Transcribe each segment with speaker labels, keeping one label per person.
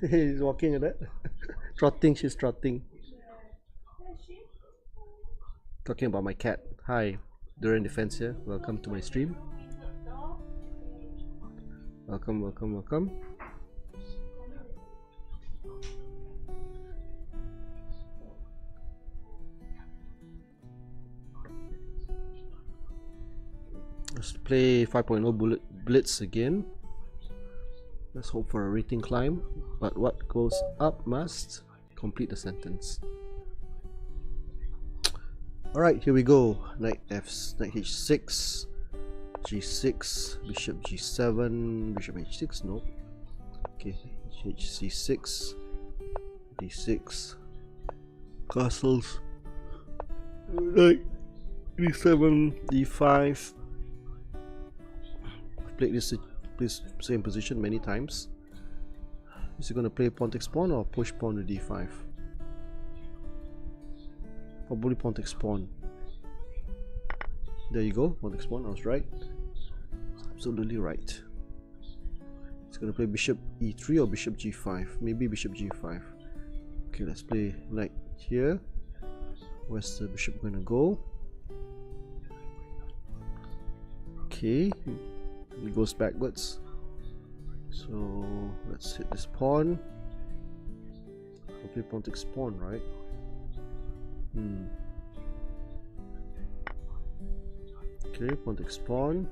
Speaker 1: He's walking at that. Trotting, she's trotting. Talking about my cat. Hi, Durian Defense here. Welcome to my stream. Welcome, welcome, welcome. Let's play 5.0 Blitz again. Let's hope for a rating climb. But what goes up must complete the sentence. Alright, here we go. Knight h6, g6, bishop g7, bishop h6, no. Okay, hc6, d6, castles, knight d7, d5. I've played this same position many times. Is he going to play pawn takes pawn or push pawn to d5? Probably pawn takes pawn. There you go, pawn takes pawn. I was right. Absolutely right. He's going to play bishop e3 or bishop g5. Maybe bishop g5. Okay, let's play knight here. Where's the bishop going to go? Okay, he goes backwards. So let's hit this pawn. I'll play pawn takes pawn, right? Okay, pawn takes pawn.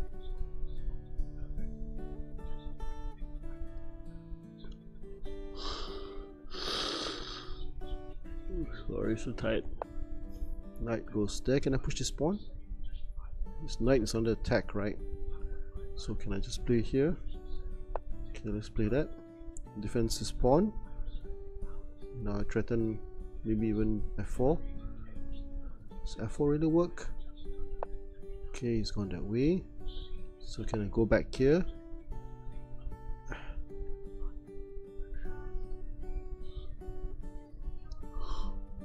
Speaker 1: Sorry, so tight. Knight goes there. Can I push this pawn? This knight is under attack, right? So can I just play here? Okay, let's play that. Defense this pawn. Now I threaten maybe even f4. Does f4 really work? Okay, he's gone that way. So can I go back here?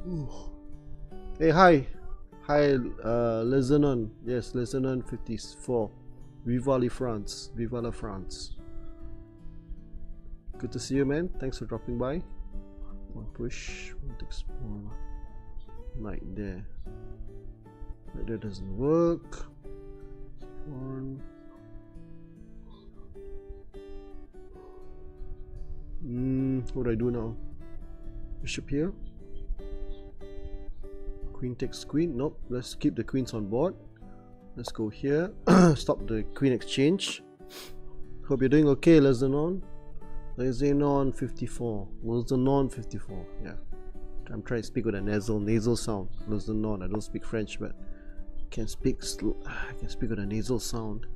Speaker 1: Ooh. Hey, hi, Lezenon. Yes, Lezenon 54. Viva la France. Viva la France. Good to see you, man. Thanks for dropping by. One push, one takes pawn. Knight there. Knight there doesn't work. Pawn. What do I do now? Bishop here. Queen takes queen. Nope. Let's keep the queens on board. Let's go here. Stop the queen exchange. Hope you're doing okay, Lezenon. Lezenon 54. Lezenon 54. Yeah. I'm trying to speak with a nasal sound. Lezenon. I don't speak French, but I can speak with a nasal sound.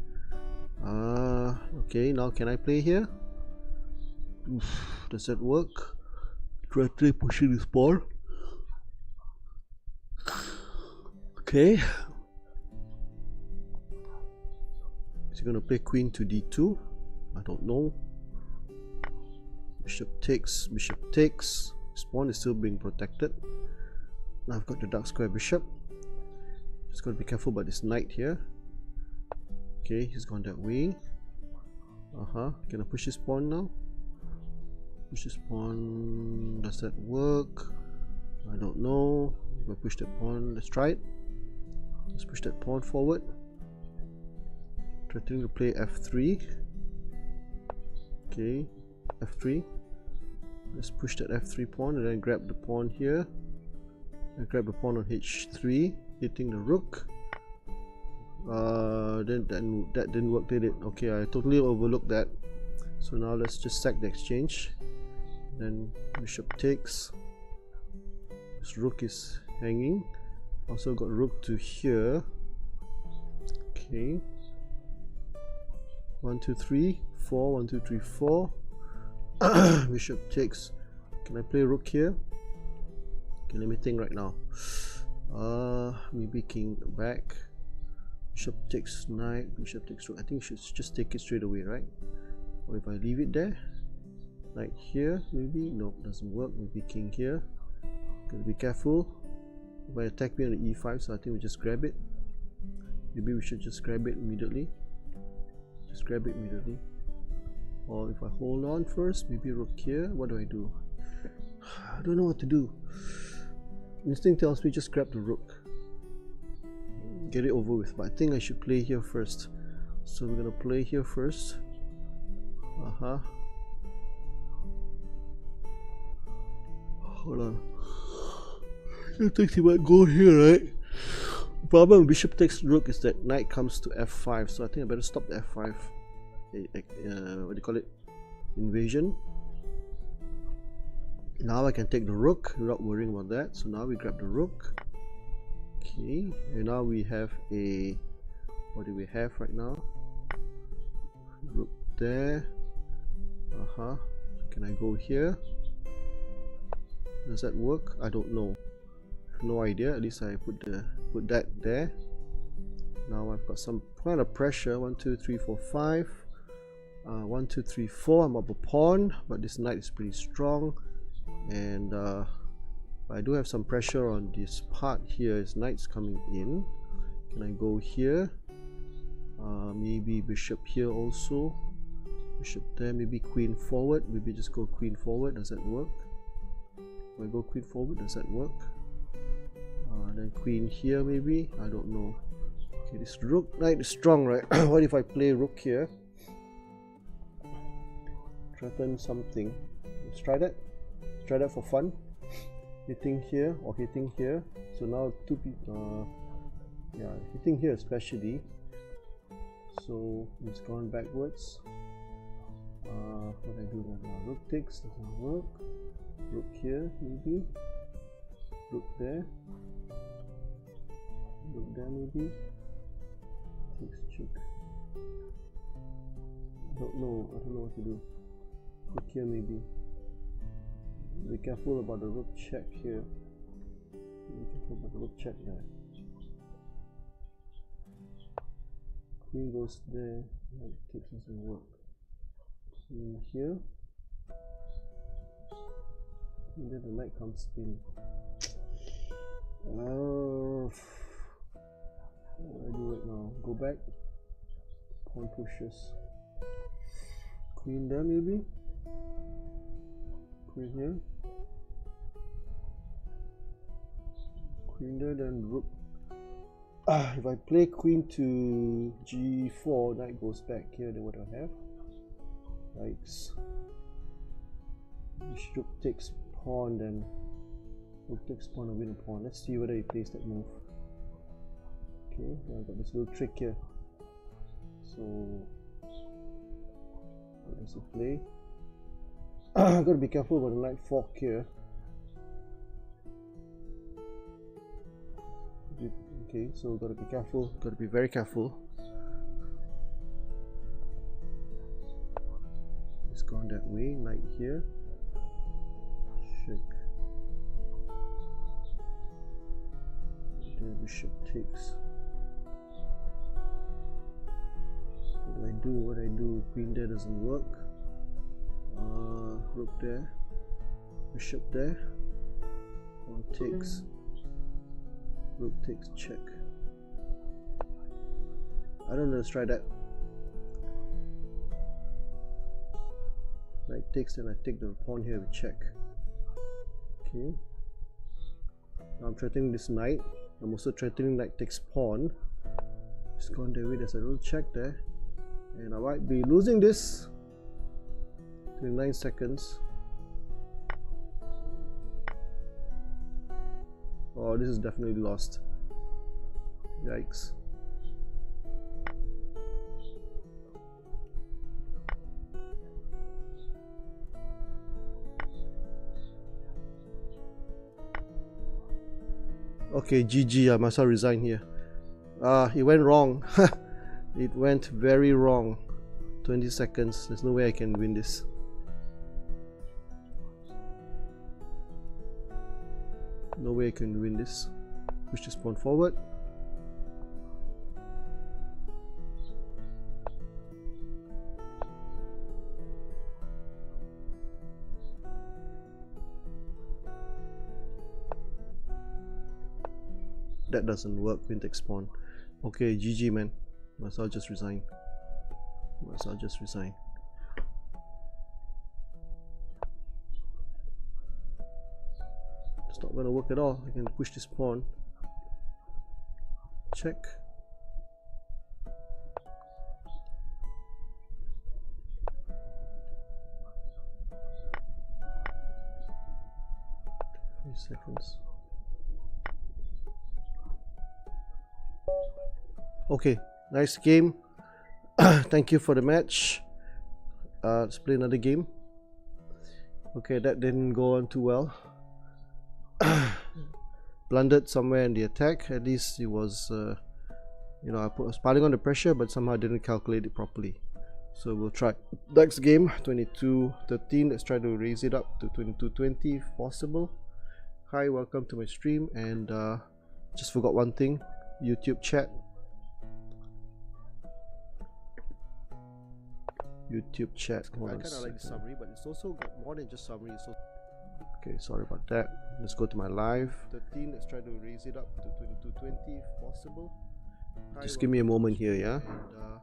Speaker 1: Okay. Now can I play here? Oof, does that work? Try pushing this ball. Okay. Is he gonna play queen to d2? I don't know. Bishop takes, bishop takes. His pawn is still being protected. Now I've got the dark square bishop. Just gotta be careful about this knight here. Okay, he's gone that way. Can I push this pawn now? Push this pawn. Does that work? I don't know. If I push that pawn, let's try it. Let's push that pawn forward. Threatening to play f3. Okay, f3. Let's push that f3 pawn and then grab the pawn here. And grab the pawn on h3, hitting the rook. Then that didn't work, did it? Okay, I totally overlooked that. So now let's just sack the exchange. Then bishop takes. This rook is hanging. Also got rook to here. Okay. 1 2 3 4. 1 2 3 4. Bishop takes. Can I play rook here? Okay, let me think right now. Maybe king back. Bishop takes knight. Bishop takes rook. I think you should just take it straight away, right? Or if I leave it there, knight here, maybe. No, doesn't work. Maybe king here. Gotta be careful. If I attack me on the e5, so I think we just grab it. Maybe we should just grab it immediately. Just grab it immediately. Or if I hold on first, maybe rook here. What do I do? I don't know what to do. Instinct tells me just grab the rook, get it over with, but I think I should play here first. So we're gonna play here first. Hold on. I think he might go here, right? The problem when bishop takes rook is that knight comes to f5, so I think I better stop the f5. What do you call it? Invasion. Now I can take the rook without worrying about that. So now we grab the rook. Okay, and now we have a, what do we have right now? Rook there. Can I go here? Does that work? I don't know. No idea. At least I put that there. Now I've got some kind of pressure. 1 2 3 4 5. 1 2 3 4. I'm up a pawn, but this knight is pretty strong, and I do have some pressure on this part here. His knight's coming in. Can I go here? Maybe bishop here also. Bishop there. Maybe queen forward. Maybe just go queen forward. Does that work? If I go queen forward, does that work? Then queen here maybe. I don't know. Okay, this rook knight is strong, right? What if I play rook here? Threaten something. Let's try that. Let's try that for fun. Hitting here or hitting here. So now two people. Yeah, hitting here especially. So it's gone backwards. What do I do now? Rook takes, doesn't work. Rook here maybe. Rook there. Rook there maybe. Takes check. I don't know what to do. Rook here maybe. Be careful about the rook check here. Be careful about the rook check there. Queen goes there. Knight takes, doesn't work. Queen here. And then the knight comes in. What do I do right now? Go back. Pawn pushes. Queen there maybe. Queen here. Queen there, then rook. If I play queen to g4, knight goes back here, then what do I have? Yikes. Rook takes pawn, then rook takes pawn and win a pawn. Let's see whether he plays that move. Okay, I've got this little trick here. So what does he play? I've got to be careful about the knight fork here. Okay, so got to be careful, got to be very careful. It's gone that way, knight here. Check. The bishop takes. What do I do? Queen there doesn't work. Rook there. Bishop there. Pawn takes. Rook takes, check. I don't know, let's try that. Knight takes, then I take the pawn here with check. Okay. Now I'm threatening this knight. I'm also threatening knight takes pawn. Just gone there, there's a little check there. And I might be losing this. 29 seconds. Oh, this is definitely lost. Yikes. Okay, GG, I must have resigned here. It went wrong. It went very wrong. 20 seconds. There's no way I can win this. No way I can win this. Push this pawn forward. That doesn't work. Queen takes pawn. Okay, GG man. Must I just resign? Must I just resign? It's not gonna work at all. I can push this pawn. Check. Seconds. Okay, nice game. Thank you for the match. Let's play another game. Okay, that didn't go on too well. Blundered somewhere in the attack. At least it was, you know, I was piling on the pressure, but somehow I didn't calculate it properly. So we'll try next game. 22-13. Let's try to raise it up to 22-20 if possible. Hi, welcome to my stream, and just forgot one thing, YouTube chat. YouTube chat. I kind of like the summary, but it's also got more than just summary. So okay, sorry about that. Let's go to my live 13. Let's try to raise it up to 22-20 if possible. Hi, just give me a moment here, yeah. And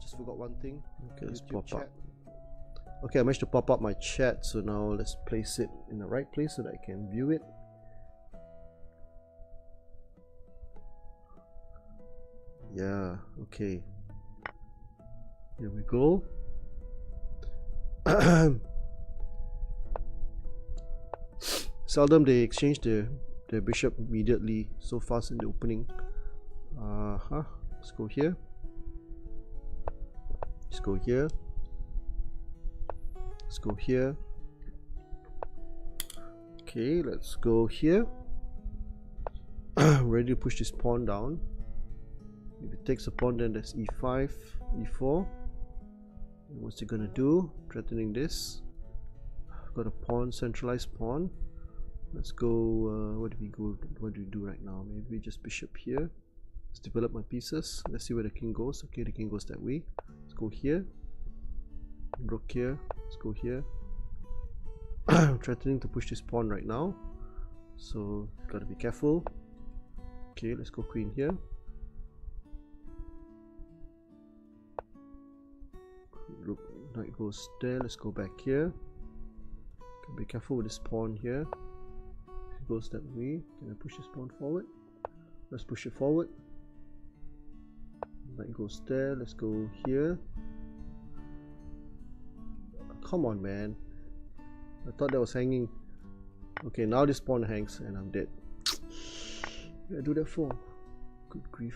Speaker 1: just forgot one thing. Okay, let's pop up. Okay, I managed to pop up my chat, so now let's place it in the right place so that I can view it. Yeah, okay. Here we go. Seldom they exchange the bishop immediately so fast in the opening. Let's go here. Let's go here. Let's go here. Okay, let's go here. Ready to push this pawn down. If it takes a pawn, then that's e5, e4. And what's it gonna do? Threatening this. I've got a pawn, centralized pawn. Let's go. What do we go? What do we do right now? Maybe just bishop here. Let's develop my pieces. Let's see where the king goes. Okay, the king goes that way. Let's go here. Rook here. Let's go here. I'm threatening to push this pawn right now, so gotta be careful. Okay, let's go queen here. Rook, knight goes there. Let's go back here. Okay, be careful with this pawn here. If it goes that way, can I push this pawn forward? Let's push it forward. Knight goes there. Let's go here. Come on, man. I thought that was hanging. Okay, now this pawn hangs and I'm dead. What did I do that for? Good grief.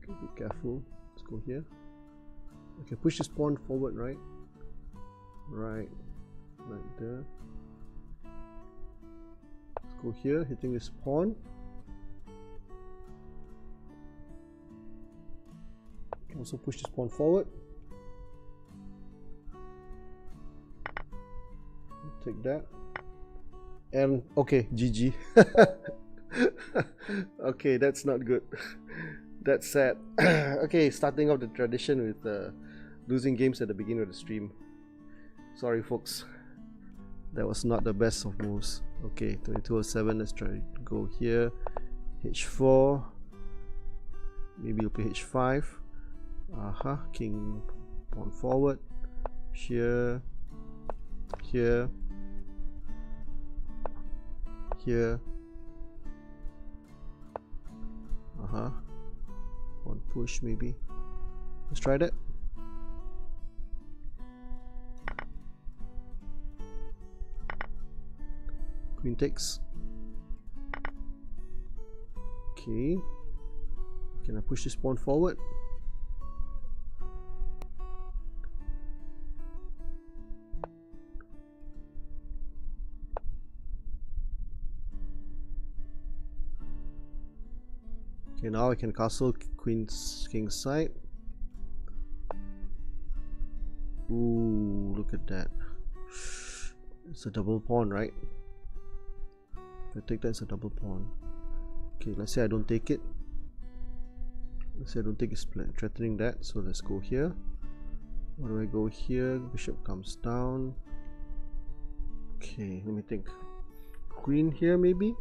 Speaker 1: Okay, be careful. Let's go here. Okay, push this pawn forward, right? Right there. Let's go here, hitting this pawn. Can also push this pawn forward. Take that. And okay, GG. Okay, that's not good. That's sad. Okay, starting off the tradition with losing games at the beginning of the stream. Sorry folks, that was not the best of moves. Okay, 2207, let's try to go here. H4, maybe you'll play H5. King pawn forward. Here, here, here. One push maybe. Let's try that. Queen takes. Okay. Can I push this pawn forward? Okay, now I can castle queen's king's side. Ooh, look at that. It's a double pawn, right? If I take that, it's a double pawn. Okay, let's say I don't take it. Let's say I don't take it, threatening that. So let's go here. Where do I go here? Bishop comes down. Okay, let me think. Queen here maybe?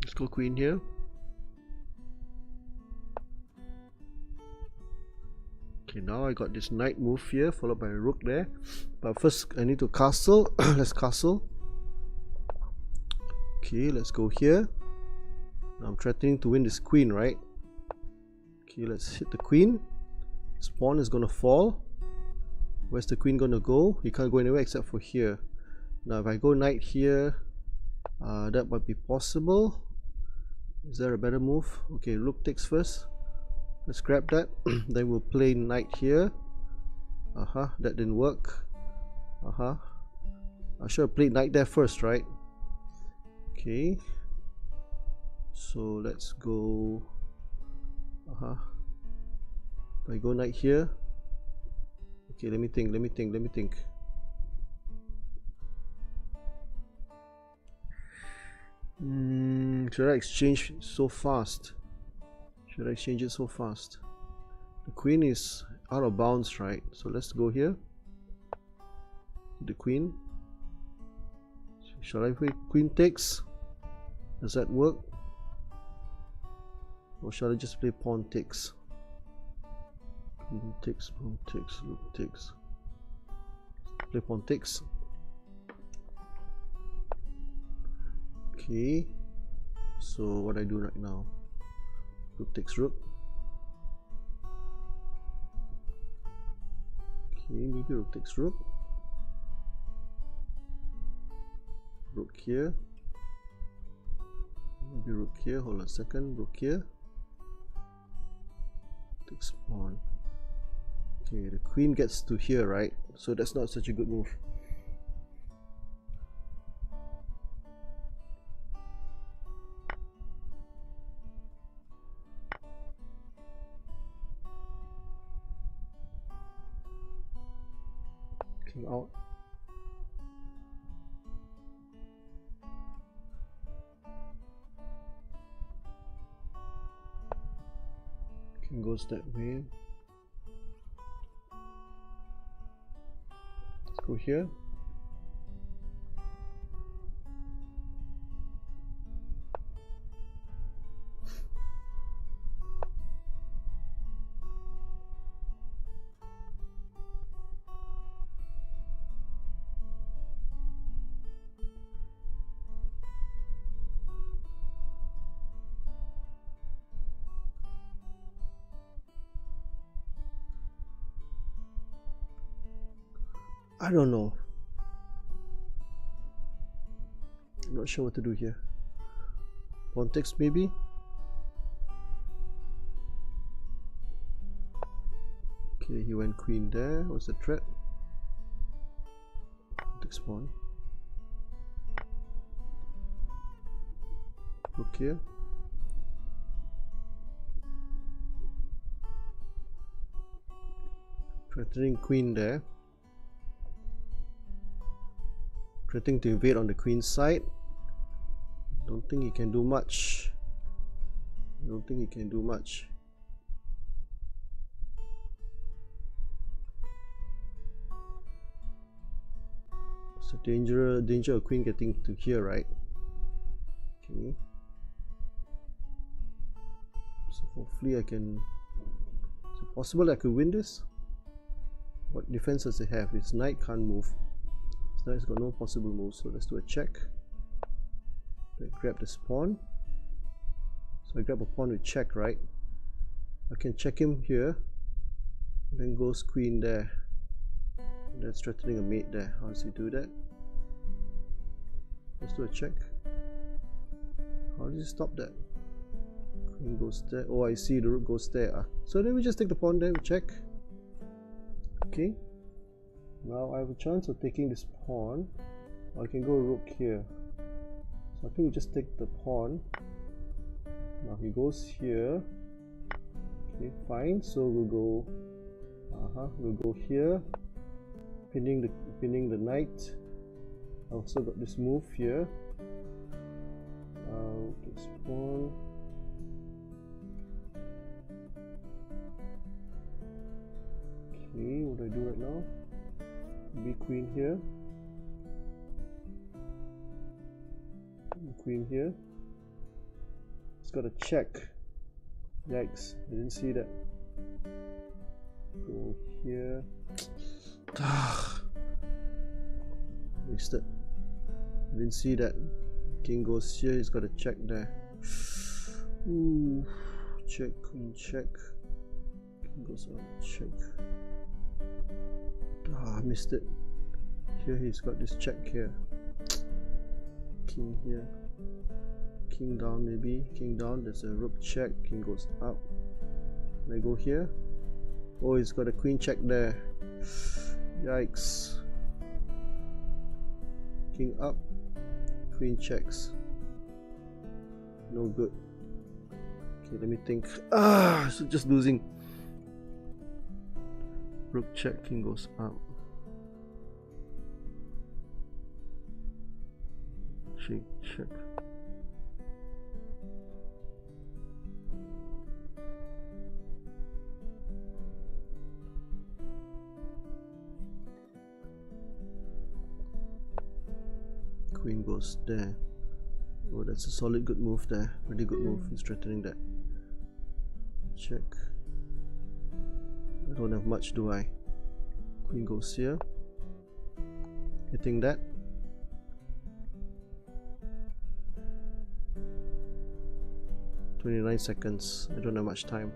Speaker 1: Let's go queen here. Okay, now I got this knight move here, followed by a rook there. But first, I need to castle. Let's castle. Okay, let's go here. Now I'm threatening to win this queen, right? Okay, let's hit the queen. This pawn is gonna fall. Where's the queen gonna go? He can't go anywhere except for here. Now if I go knight here, that might be possible. Is there a better move? Okay, rook takes first. Let's grab that. Then we'll play knight here. That didn't work. I should have played knight there first, right? Okay. So let's go. If I go knight here. Okay, let me think. Should I exchange so fast? Should I exchange it so fast? The queen is out of bounds, right? So let's go here. The queen. Shall I play queen takes? Does that work? Or shall I just play pawn takes? Queen takes, pawn takes, rook takes. Play pawn takes. Okay. So what I do right now? Rook takes rook. Okay, maybe rook takes rook. Rook here. Maybe rook here. Hold on a second. Rook here. Takes pawn. Okay, the queen gets to here, right? So that's not such a good move. King out. King goes that way. Let's go here. I don't know. I'm not sure what to do here. Pawn takes maybe. Okay, he went queen there. What's the threat? Takes pawn. Rook here. Threatening queen there. Threatening to invade on the queen's side. Don't think he can do much. Don't think he can do much. So danger of queen getting to here, right? Okay. So hopefully I can. Is it possible I could win this? What defense does it have? Its knight can't move. Now it's got no possible moves, so let's do a check. Then grab this pawn. So I grab a pawn with check, right? I can check him here. Then goes queen there. And that's threatening a mate there. How does he do that? Let's do a check. How does he stop that? Queen goes there. Oh, I see, the rook goes there. So then we just take the pawn there, we check. Okay. Now I have a chance of taking this pawn. I can go rook here. So I think we just take the pawn. Now he goes here. Okay, fine. So we'll go here, pinning the knight. I also got this move here. This pawn. Okay, what do I do right now? Be queen here. Queen here. It's got a check. Yikes, I didn't see that. Go here. Wasted. I didn't see that. King goes here, he's got a check there. Ooh, check, queen check. King goes out, check. I missed it. Here he's got this check here. King here. King down maybe. King down, there's a rook check. King goes up. Can I go here? Oh, he's got a queen check there. Yikes. King up. Queen checks. No good. Okay, let me think. So just losing. Rook check, king goes up. Check, check. Queen goes there. Oh, that's a solid good move there. Really good move in strengthening that. Check. I don't have much, do I? Queen goes here. Hitting that. "29 seconds. I don't have much time.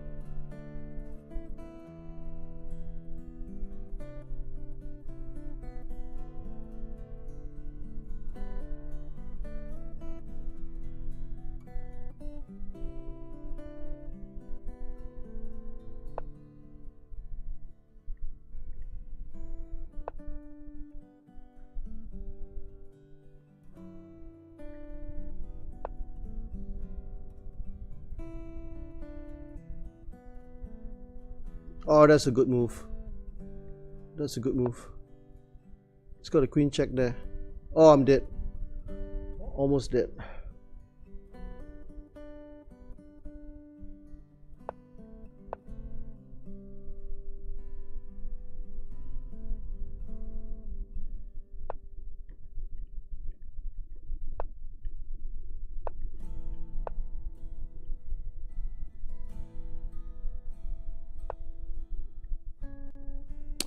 Speaker 1: Oh, that's a good move. That's a good move. It's got a queen check there. Oh, I'm dead. Almost dead.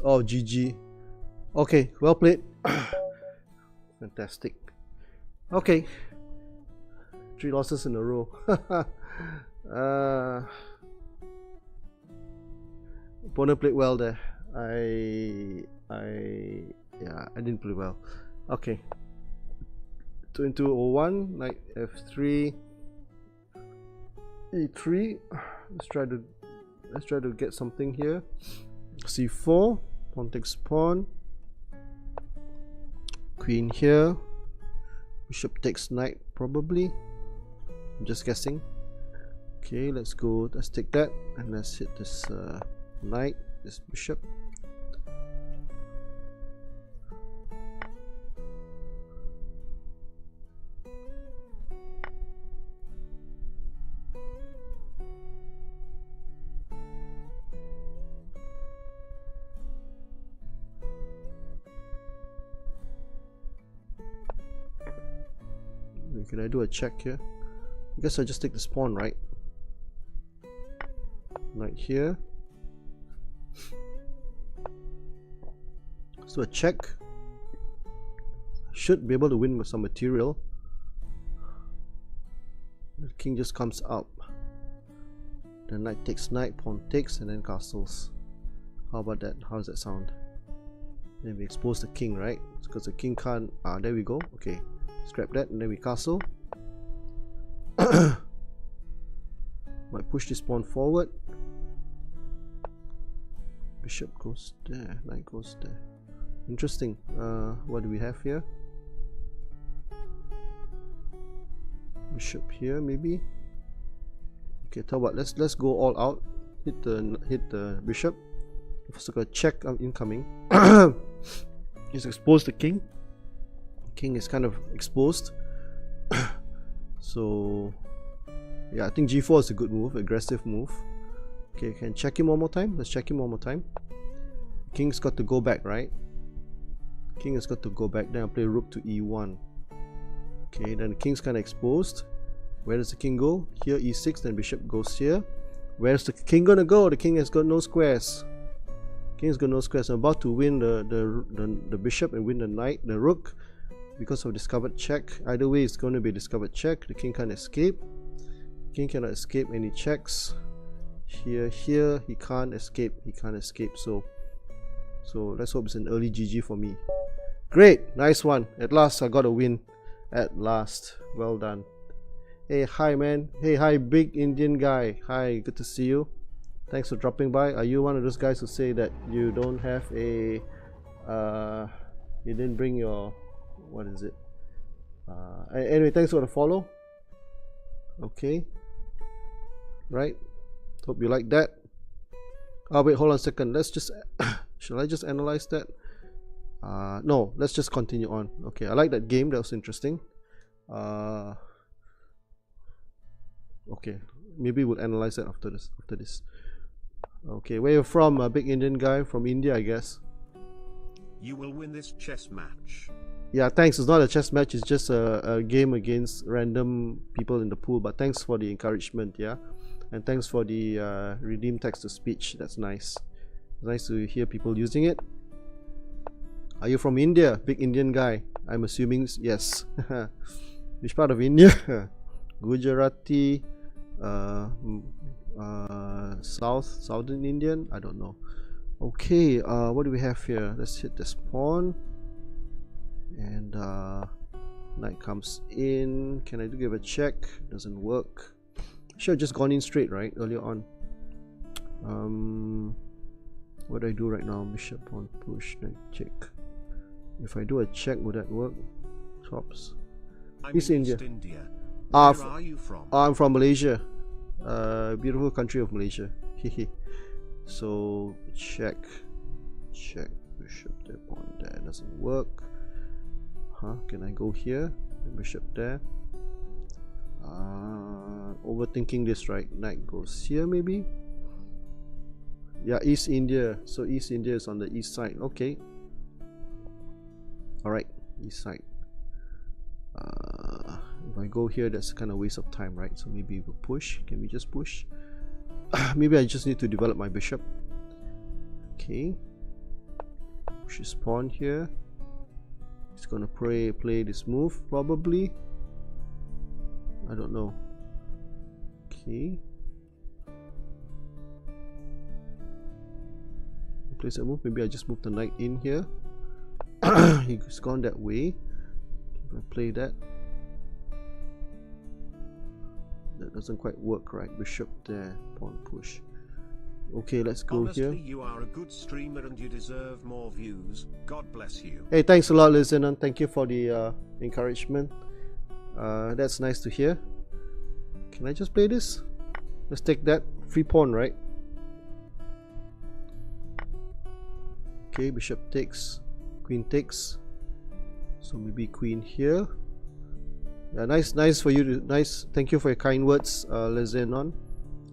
Speaker 1: Oh, GG. Okay, well played. Fantastic. Okay. 3 losses in a row. Opponent played well there. I didn't play well. Okay. 2201, knight f3, e3. Let's try to get something here. c4. Pawn takes pawn. Queen here. Bishop takes knight probably. I'm just guessing. Okay, let's go. Let's take that and let's hit this knight, this bishop. Can I do a check here? I guess I just take this pawn, right? Knight here. So a check. Should be able to win with some material. The king just comes up. The knight takes knight, pawn takes, and then castles. How about that? How does that sound? Then we expose the king, right? Because the king can't. There we go. Okay. Scrap that and then we castle. Might push this pawn forward. Bishop goes there, knight goes there. Interesting. What do we have here? Bishop here maybe. Okay, tell what, let's go all out. Hit the bishop. First got a check incoming. He's exposed the king. King is kind of exposed. So yeah, I think g4 is a good move, aggressive move. Okay, can check him one more time. Let's check him one more time. King's got to go back, right? King has got to go back. Then I'll play rook to e1. Okay, then the king's kind of exposed. Where does the king go? Here e6, then bishop goes here. Where's the king gonna go? The king has got no squares. King's got no squares. I'm about to win the bishop and win the knight, the rook, because of discovered check. Either way, it's going to be discovered check. The king can't escape. King cannot escape any checks. Here, he can't escape. He can't escape. So let's hope it's an early GG for me. Great, nice one. At last, I got a win. At last, well done. Hey, hi, man. Hey, hi, big Indian guy. Hi, good to see you. Thanks for dropping by. Are you one of those guys who say that you don't have a you didn't bring your, what is it, anyway, thanks for the follow. Okay, right, hope you like that. Oh wait, hold on a second, let's just shall I just analyze that? No, let's just continue on. Okay, I like that game, that was interesting. Okay, maybe we'll analyze that after this. Okay, where you from? A big Indian guy from India, I guess.
Speaker 2: You will win this chess match.
Speaker 1: Yeah, thanks. It's not a chess match, it's just a game against random people in the pool. But thanks for the encouragement, yeah? And thanks for the redeem text to speech. That's nice. It's nice to hear people using it. Are you from India? Big Indian guy. I'm assuming yes. Which part of India? Gujarati, southern Indian, I don't know. Okay, what do we have here? Let's hit this pawn, and knight comes in. Can I give a check? Doesn't work. Should have just gone in straight, right, earlier on. What do I do right now? Bishop pawn push, knight check. If I do a check, would that work? Chops. East India.
Speaker 2: Where are you from?
Speaker 1: I'm from Malaysia. Beautiful country of Malaysia. So check, bishop there, pawn there, doesn't work. Can I go here? Bishop there. Overthinking this, right? Knight goes here maybe. Yeah, East India. So East India is on the east side. Okay. All right, east side. If I go here, that's kind of waste of time, right? So maybe we'll push. Can we just push? Maybe I just need to develop my bishop. Okay, push his pawn here. He's gonna play this move probably. I don't know. Okay, place that move. Maybe I just move the knight in here. He's gone that way. If I play that, that doesn't quite work, right? Bishop there, pawn push. Okay, let's go.
Speaker 2: Honestly,
Speaker 1: here.
Speaker 2: You are a good streamer and you deserve more views. God bless you.
Speaker 1: Hey, thanks a lot, listener. Thank you for the encouragement. That's nice to hear. Can I just play this? Let's take that. Free pawn, right? Okay, bishop takes, queen takes. So maybe queen here. Yeah, nice for you. Thank you for your kind words, Lezenon.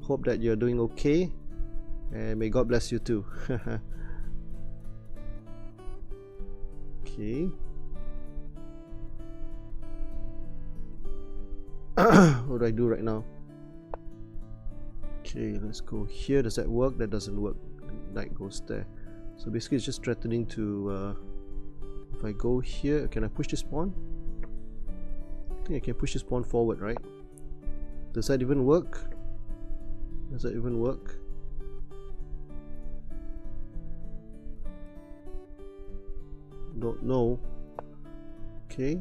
Speaker 1: Hope that you're doing okay, and may God bless you too. Okay. What do I do right now? Okay, let's go here. Does that work? That doesn't work. Knight goes there. So basically, it's just threatening to. If I go here, can I push this pawn? I think I can push this pawn forward, right? Does that even work? Does that even work? Don't know. Okay.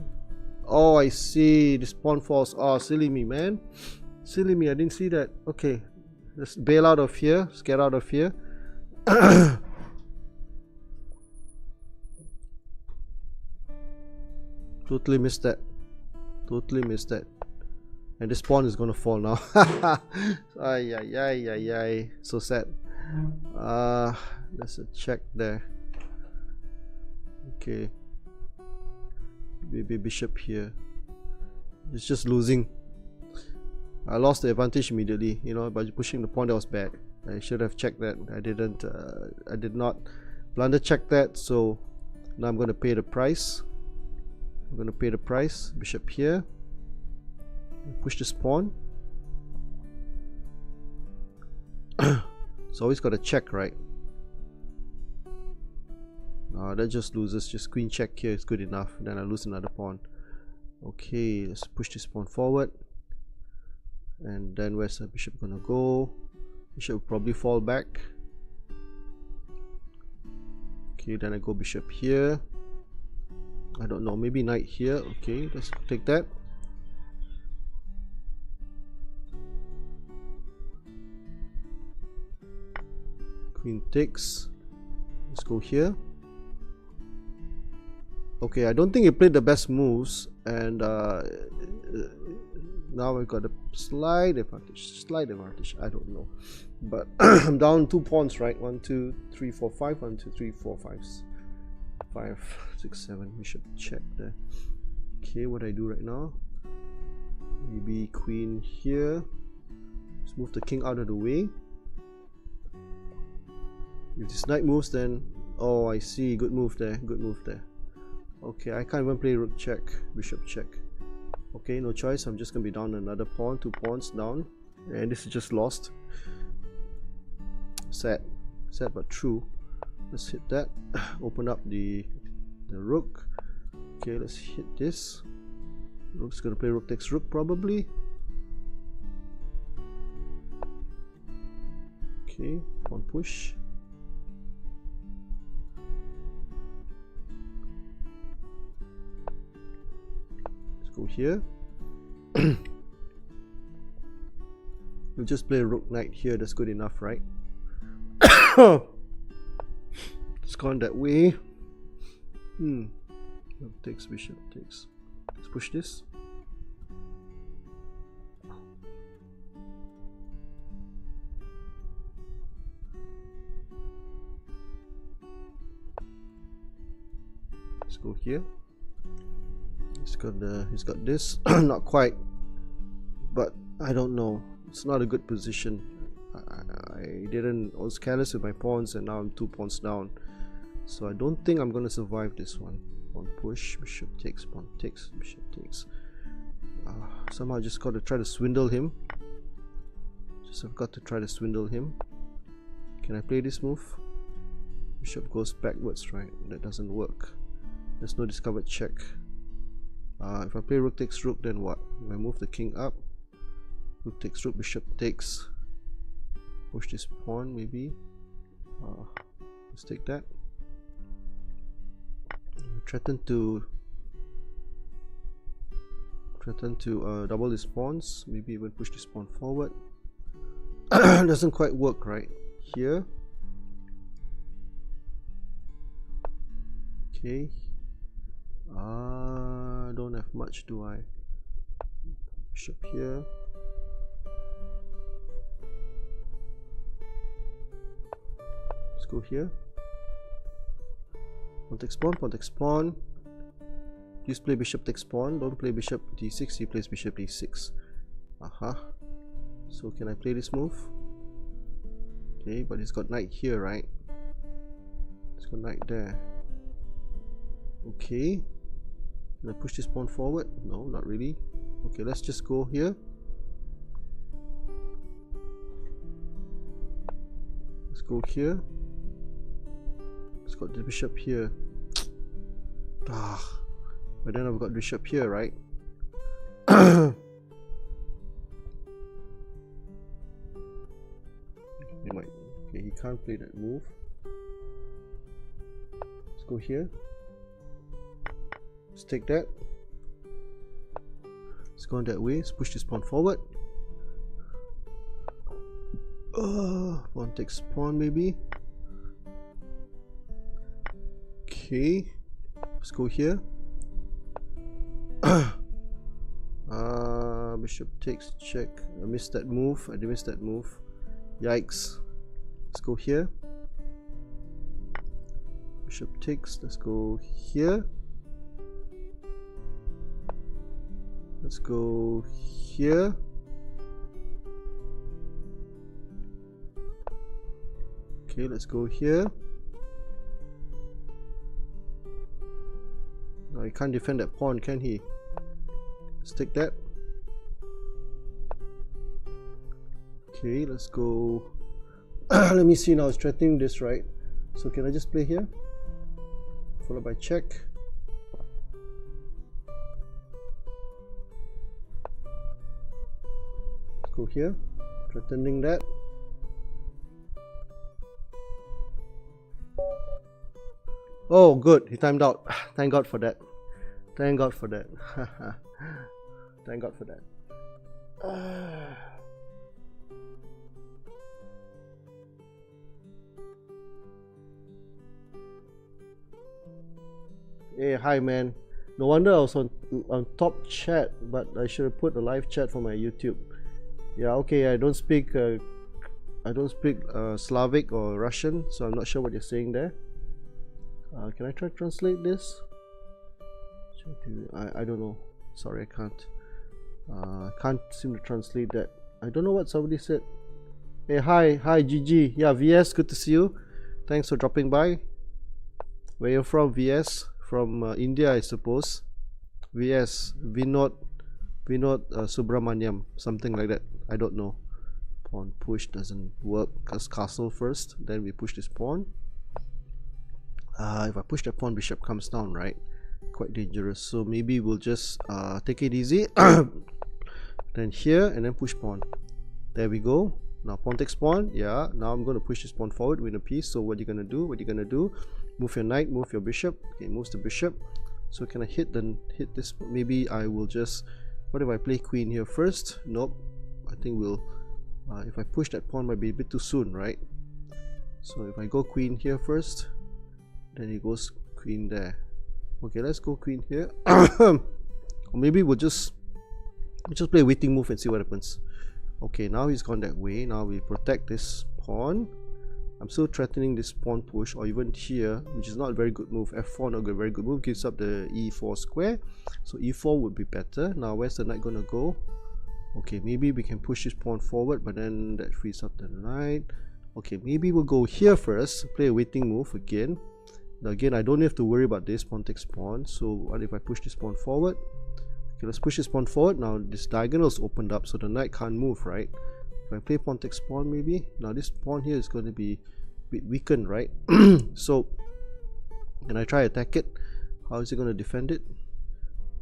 Speaker 1: Oh, I see. This pawn falls. Oh, silly me, man. Silly me. I didn't see that. Okay. Let's bail out of here. Let's get out of here. Totally missed that. Totally missed that. And this pawn is gonna fall now. Ay, ay, ay, ay, ay. So sad. There's a check there. Okay. Maybe bishop here. It's just losing. I lost the advantage immediately, you know, by pushing the pawn. That was bad. I should have checked that. I didn't. I did not blunder check that. So now I'm going to pay the price. I'm going to pay the price. Bishop here. Push this pawn. So always got to check, right? That just loses. Just queen check here is good enough. Then I lose another pawn. Okay, let's push this pawn forward. And then where's the bishop gonna go? Bishop will probably fall back. Okay, then I go bishop here. I don't know, maybe knight here. Okay, let's take that. Queen takes. Let's go here. Okay, I don't think he played the best moves, and now I got a slight advantage. I don't know, but I'm down 2 pawns, right? 1 2 3 4 5. 1 2 3 4 5 5 6 7. We should check there. Okay, what I do right now? Maybe queen here. Let's move the king out of the way. If this knight moves, then oh, I see. Good move there. Good move there. Okay, I can't even play rook check, bishop check. Okay, no choice. I'm just gonna be down another pawn, 2 pawns down, and this is just lost. Sad but true. Let's hit that. Open up the rook. Okay, let's hit this. Rook's gonna play rook takes rook probably. Okay, pawn push. Go here. We'll just play rook knight here. That's good enough, right? It's gone that way. Rook takes, bishop takes. Let's push this. Let's go here. He's got this. Not quite, but I don't know. It's not a good position. I was careless with my pawns, and now I'm 2 pawns down. So I don't think I'm gonna survive this one. Pawn push, bishop takes, pawn takes, bishop takes. Somehow I just got to try to swindle him. I've got to try to swindle him. Can I play this move? Bishop goes backwards, right? That doesn't work. There's no discovered check. If I play rook takes rook, then what? If I move the king up, rook takes rook, bishop takes, push this pawn maybe. Let's take that. Threaten to double his pawns, maybe even push this pawn forward. Doesn't quite work, right? Here. Okay. Don't have much, do I? Bishop here. Let's go here. Pawn takes pawn, pawn takes pawn. Just play bishop takes pawn. Don't play bishop d6. He plays bishop d6. So can I play this move? Okay, but he's got knight here, right? He's got knight there. Okay. Can I push this pawn forward? No, not really. Okay, let's just go here. Let's go here. Let's got the bishop here. But then I've got bishop here, right? Okay, he can't play that move. Let's go here. Let's take that. Let's go on that way. Let's push this pawn forward. Pawn takes pawn maybe. Okay. Let's go here. Bishop takes check. I missed that move. I did miss that move. Yikes. Let's go here. Bishop takes. Let's go here. Let's go here. Okay, let's go here. No, he can't defend that pawn, can he? Let's take that. Okay, let's go. Let me see now. It's threatening this, right? So can I just play here? followed by check. Let's go here, threatening that. Oh, good, he timed out. Thank God for that. Thank God for that. Thank God for that. Hey, hi man. No wonder I was on top chat, but I should have put a live chat for my YouTube. Yeah, okay. I don't speak Slavic or Russian, so I'm not sure what you're saying there. Can I try to translate this? I don't know. Sorry, I can't. Can't seem to translate that. I don't know what somebody said. Hey, hi GG. Yeah, VS, good to see you. Thanks for dropping by. Where you from, VS? From India, I suppose. VS, Vinod Subramaniam, something like that. I don't know. Pawn push doesn't work because castle first, then we push this pawn. If I push the pawn, bishop comes down, right? Quite dangerous. So maybe we'll just take it easy. Then here and then push pawn. There we go. Now pawn takes pawn. Yeah. Now I'm going to push this pawn forward with a piece. So what are you gonna do? What are you gonna do? Move your knight. Move your bishop. Okay, moves the bishop. So can I hit this? Maybe I will just. What if I play queen here first? Nope. I think we'll. If I push that pawn, might be a bit too soon, right? So if I go queen here first, then he goes queen there. Okay, let's go queen here. Or maybe we'll just play a waiting move and see what happens. Okay, now he's gone that way. Now we protect this pawn. I'm still threatening this pawn push, or even here, which is not a very good move. F4 not a very good move, gives up the E4 square. So E4 would be better. Now where's the knight gonna go? Okay, maybe we can push this pawn forward, but then that frees up the knight. Okay, maybe we'll go here first, play a waiting move again. Now again, I don't have to worry about this, pawn takes pawn. So what if I push this pawn forward? Okay, let's push this pawn forward. Now this diagonal is opened up, so the knight can't move, right? If I play pawn takes pawn, maybe. Now this pawn here is going to be a bit weakened, right? So can I try attack it? How is he going to defend it?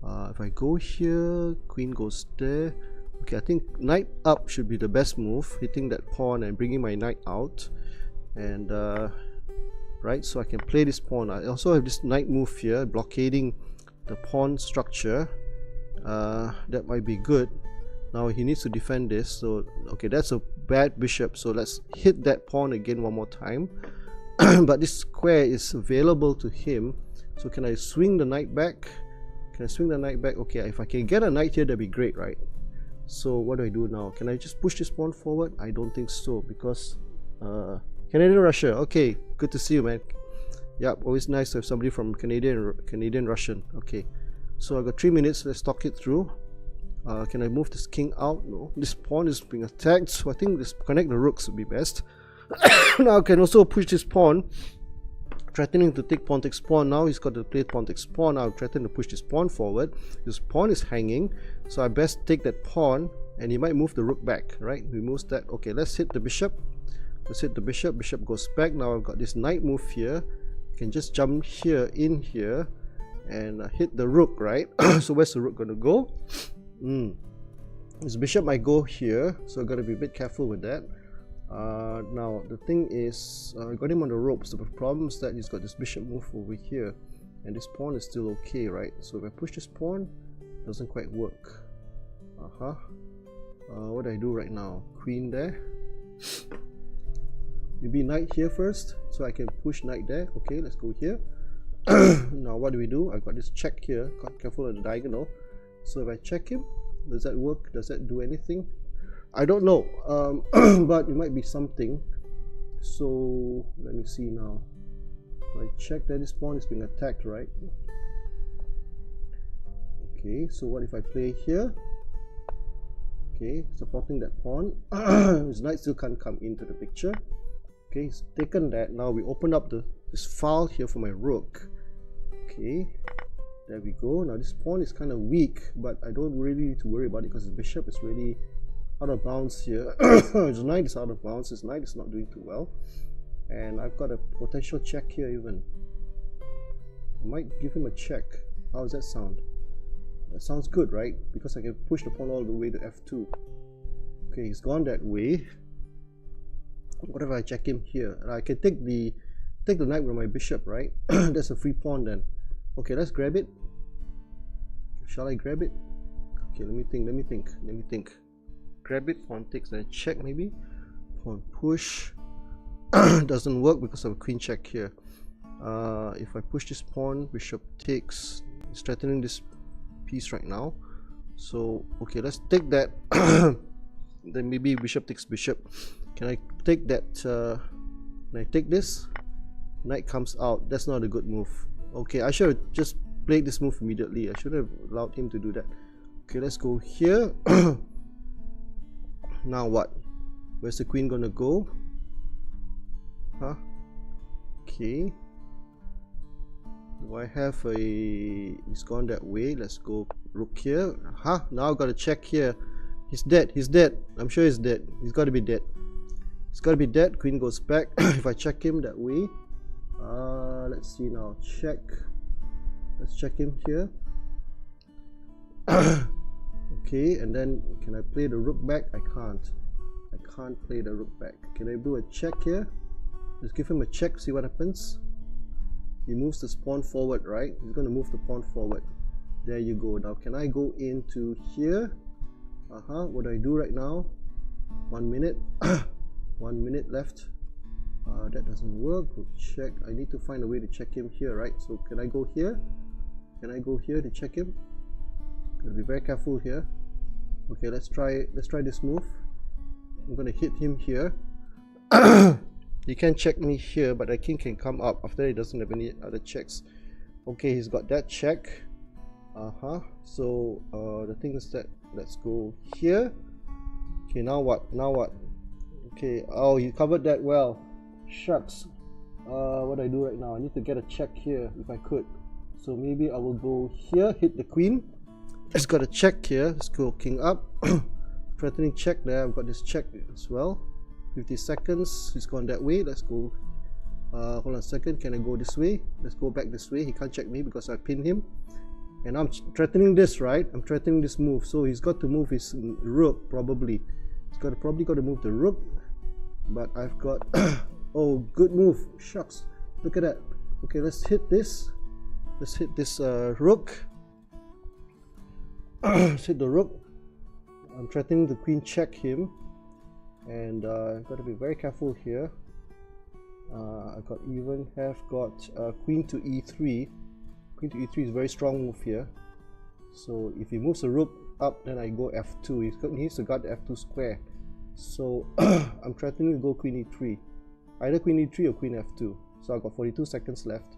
Speaker 1: If I go here, queen goes there. Okay, I think knight up should be the best move, hitting that pawn and bringing my knight out. And right, so I can play this pawn. I also have this knight move here, blockading the pawn structure. That might be good. Now he needs to defend this. So okay, that's a bad bishop. So let's hit that pawn again one more time. But this square is available to him. So can I swing the knight back? Can I swing the knight back? Okay, if I can get a knight here, that'd be great, right? So what do I do now? Can I just push this pawn forward? I don't think so, because Canadian Russia. Okay, good to see you, man. Yep, always nice to have somebody from Canadian Russian. Okay, so I got 3 minutes. Let's talk it through. Can I move this king out? No, this pawn is being attacked, so I think this connect the rooks would be best. Now I can also push this pawn, threatening to take pawn takes pawn. Now he's got to play pawn takes pawn. I'll threaten to push this pawn forward. This pawn is hanging, so I best take that pawn, and he might move the rook back, right? He moves that. Okay, let's hit the bishop. Let's hit the bishop. Bishop goes back. Now I've got this knight move here. I can just jump here, in here, and hit the rook, right? So where's the rook going to go? This bishop might go here, so I got to be a bit careful with that. Now the thing is, I got him on the ropes. The problem is that he's got this bishop move over here, and this pawn is still okay, right? So if I push this pawn, it doesn't quite work. What do I do right now? Queen there. Maybe knight here first, so I can push knight there. Okay, let's go here. Now what do? I've got this check here. Got careful of the diagonal. So if I check him, does that work? Does that do anything? I don't know, but it might be something. So let me see now. I check that this pawn is being attacked, right? Okay, so what if I play here? Okay, supporting that pawn. His knight still can't come into the picture. Okay, he's taken that. Now we open up this file here for my rook. Okay, there we go. Now this pawn is kind of weak, but I don't really need to worry about it because the bishop is really out of bounds here. His knight is out of bounds. His knight is not doing too well, and I've got a potential check here even. I might give him a check. How does that sound? That sounds good, right? Because I can push the pawn all the way to f2. Okay, he's gone that way. What if I check him here? And I can take the knight with my bishop, right? That's a free pawn then. Okay, let's grab it. Shall I grab it? Okay, let me think. Grab it, pawn takes, then check maybe. Pawn push. Doesn't work because of a queen check here. If I push this pawn, bishop takes. It's threatening this piece right now. So, okay, let's take that. Then maybe bishop takes bishop. Can I take that? Can I take this? Knight comes out. That's not a good move. Okay, I should have just played this move immediately. I should have allowed him to do that. Okay, let's go here. Now what? Where's the queen gonna go? Huh? Okay. Do I have a... He's gone that way. Let's go rook here. Huh? Now I've got to check here. He's dead. He's dead. I'm sure he's dead. He's got to be dead. He's got to be dead. Queen goes back. If I check him that way. Let's see now. Check. Let's check him here. Okay, and then can I play the rook back? I can't. I can't play the rook back. Can I do a check here? Let's give him a check, see what happens. He moves the pawn forward, right? He's going to move the pawn forward. There you go. Now can I go into here? What do I do right now? 1 minute. 1 minute left. That doesn't work. We'll check. I need to find a way to check him here, right? So can I go here? Can I go here to check him? Gotta be very careful here. Okay, let's try this move. I'm gonna hit him here. He can check me here, but the king can come up after he doesn't have any other checks. Okay, he's got that check. So the thing is that let's go here. Okay, now what? Now what? Okay, oh, he covered that well. Shucks. What do I do right now? I need to get a check here if I could. So maybe I will go here, hit the queen. It's got a check here. Let's go king up. Threatening check there. I've got this check as well. 50 seconds. He's gone that way. Let's go. Hold on a second. Can I go this way? Let's go back this way. He can't check me because I pinned him. And I'm threatening this, right? I'm threatening this move. So he's got to move his rook probably. He's probably got to move the rook. But I've got... oh, good move. Shucks. Look at that. Okay, let's hit this. Let's hit this rook. Let's hit the rook. I'm threatening the queen check him. And I've got to be very careful here. I got queen to e3. Queen to e3 is a very strong move here. So if he moves the rook up, then I go f2. He needs to guard the f2 square. So I'm threatening to go queen e3. Either queen e3 or queen f2. So I've got 42 seconds left.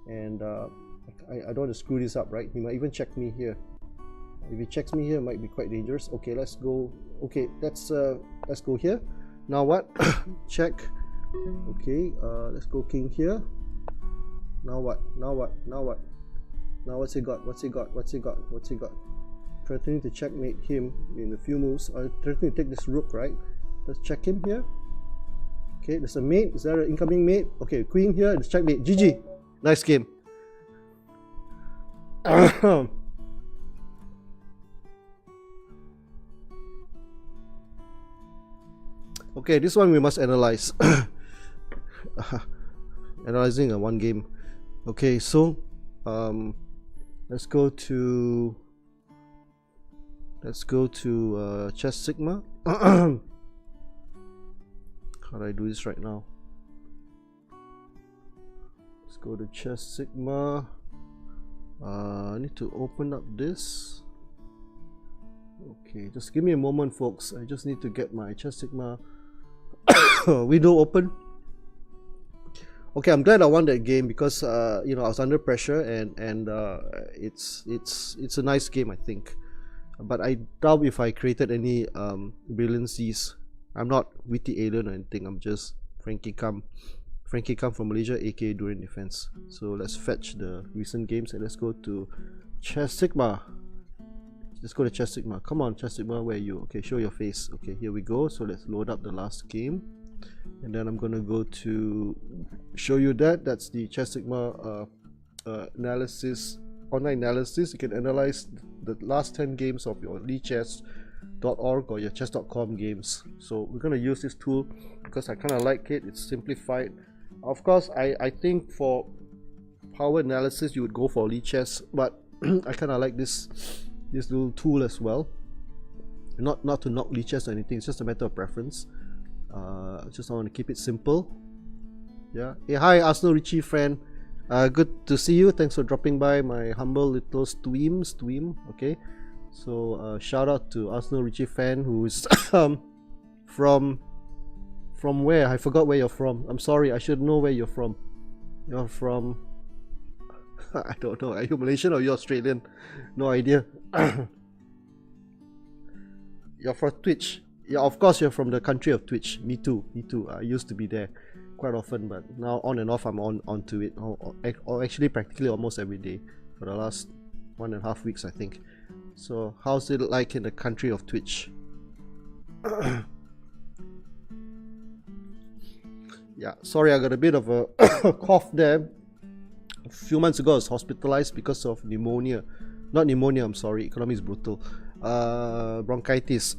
Speaker 1: And I don't want to screw this up, right? He might even check me here. If he checks me here, it might be quite dangerous. Okay, let's go. Okay, let's go here. Now what? Check. Okay, let's go king here. Now what? Now what? Now what? Now what's he got? What's he got? What's he got? What's he got? Threatening to checkmate him in a few moves. Threatening to take this rook, right? Let's check him here. Okay, there's a mate. Is there an incoming mate? Okay, queen here. Let's checkmate. GG. Nice game. Okay, this one we must analyze. Analyzing one game. Okay, so let's go to chess sigma. How do I do this right now? Let's go to chess sigma. I need to open up this. Okay, just give me a moment, folks. I just need to get my chess sigma window open. Okay, I'm glad I won that game because you know, I was under pressure, and it's a nice game, I think. But I doubt if I created any brilliancies. I'm not witty alien or anything. I'm just Frankie Kam from Malaysia, aka Durian Defense. So let's fetch the recent games and let's go to chess sigma. Let's go to chess sigma. Come on, chess sigma, where are you? Okay, show your face. Okay, here we go. So let's load up the last game. And then I'm gonna go to show you that's the chess sigma analysis, online analysis. You can analyze the last 10 games of your lichess.org or your chess.com games. So we're going to use this tool because I kind of like it. It's simplified. Of course, I think for power analysis you would go for lichess, but I kind of like this little tool as well. Not to knock lichess or anything, it's just a matter of preference. Just I want to keep it simple. Yeah. Hey, hi Arsenal Richie friend. Good to see you. Thanks for dropping by my humble little stream. Okay. So shout out to Arsenal Richie fan who's from where? I forgot where you're from. I'm sorry. I should know where you're from. You're from I don't know. Are you Malaysian or you're Australian? No idea. You're from Twitch. Yeah, of course you're from the country of Twitch. Me too. I used to be there quite often, but now on and off I'm onto it. Or actually practically almost every day for the last 1.5 weeks, I think. So how's it like in the country of Twitch? Yeah, sorry, I got a bit of a cough there. A few months ago I was hospitalized because of pneumonia. Not pneumonia, I'm sorry, economy is brutal. Bronchitis.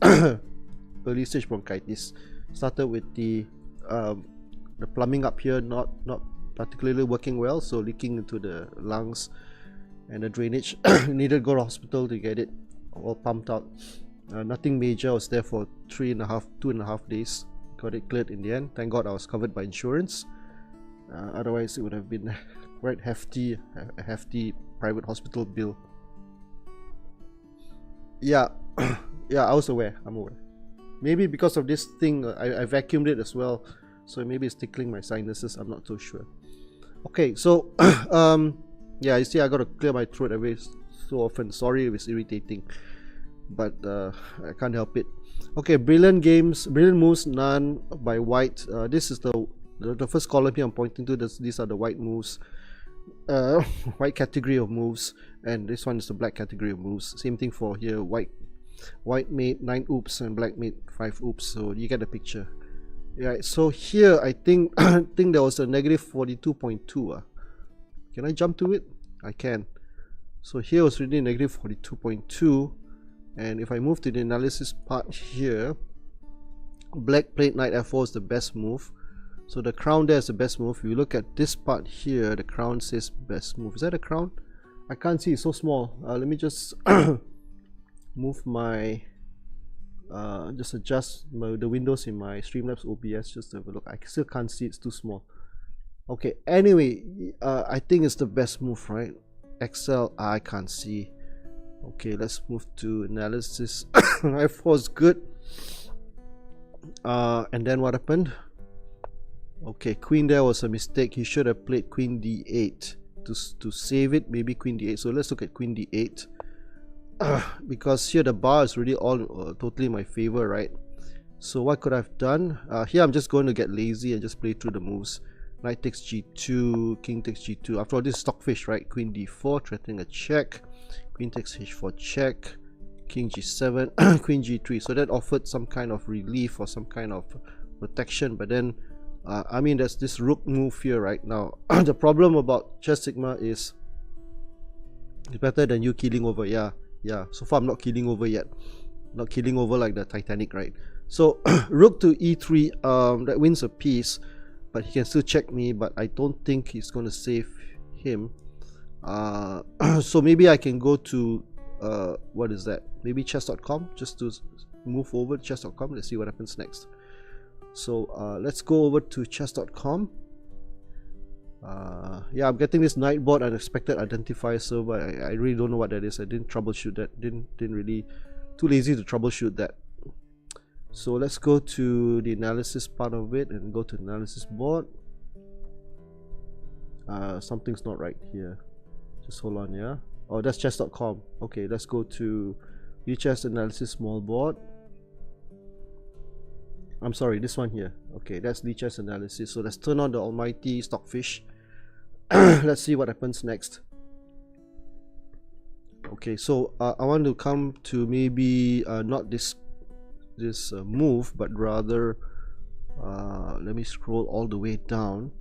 Speaker 1: Early stage bronchitis. Started with the plumbing up here not particularly working well, so leaking into the lungs, and the drainage. Needed to go to hospital to get it all pumped out. Nothing major. I was there for 2.5 days. Got it cleared in the end. Thank God I was covered by insurance. Otherwise it would have been quite hefty private hospital bill. Yeah. Yeah, I was aware. I'm aware. Maybe because of this thing, I vacuumed it as well, so maybe it's tickling my sinuses. I'm not so sure. Okay, so yeah, you see, I gotta clear my throat every so often. Sorry if it's irritating, but I can't help it. Okay, brilliant games, brilliant moves, none by white. This is the first column here I'm pointing to. These are the white moves, white category of moves, and this one is the black category of moves. Same thing for here. White made 9 oops and black made 5 oops, so you get the picture. Yeah, so here I think there was a negative 42.2. Can I jump to it? I can. So here was really negative 42.2, and if I move to the analysis part here, black played knight f4 is the best move. So the crown there is the best move. If you look at this part here, the crown says best move. Is that a crown? I can't see, it's so small. Let me just move my just adjust the windows in my Streamlabs OBS just to have a look. I still can't see, it's too small. Okay, anyway, I think it's the best move, right? Excel, I can't see. Okay, let's move to analysis. F4 is good. And then what happened? Okay, queen there was a mistake. He should have played queen d8 to save it. Maybe queen d8. So let's look at queen d8. Because here the bar is really all totally in my favor, right? So what could I have done? Here I'm just going to get lazy and just play through the moves. Knight takes g2, king takes g2. After all, this is stockfish, right? Queen d4, threatening a check. Queen takes h4 check. King g7, queen g3. So that offered some kind of relief or some kind of protection. But then, I mean, there's this rook move here right now. The problem about Chess Sigma is it's better than you killing over. Yeah, so far I'm not killing over yet. Not killing over like the Titanic, right? So rook to e3, that wins a piece, but he can still check me, but I don't think he's going to save him. So maybe I can go to what is that? Maybe chess.com, just to move over to chess.com. Let's see what happens next. So let's go over to chess.com. Yeah, I'm getting this Nightbot unexpected identifier server. I really don't know what that is. I didn't troubleshoot that. Didn't really, too lazy to troubleshoot that. So let's go to the analysis part of it and go to analysis board. Something's not right here. Just hold on, yeah. Oh, that's chess.com. Okay, let's go to chess analysis small board. I'm sorry, this one here. Okay, that's chess analysis. So let's turn on the almighty stockfish. Let's see what happens next. Okay, so I want to come to maybe not this move, but rather let me scroll all the way down.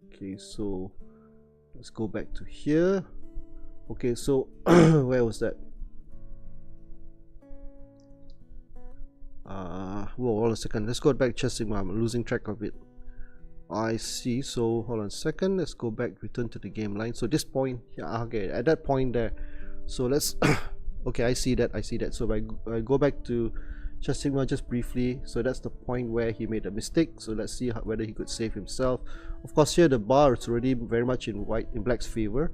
Speaker 1: Okay, so Let's go back to here. Okay, so where was that? Whoa, hold on a second. Let's go back chess sigma. I'm losing track of it. I see. So hold on a second. Let's go back, return to the game line. So this point, yeah, okay, at that point there. So let's okay, I see that. So if I go back to chess sigma just briefly. So that's the point where he made a mistake. So let's see whether he could save himself. Of course, here the bar is already very much in black's favor.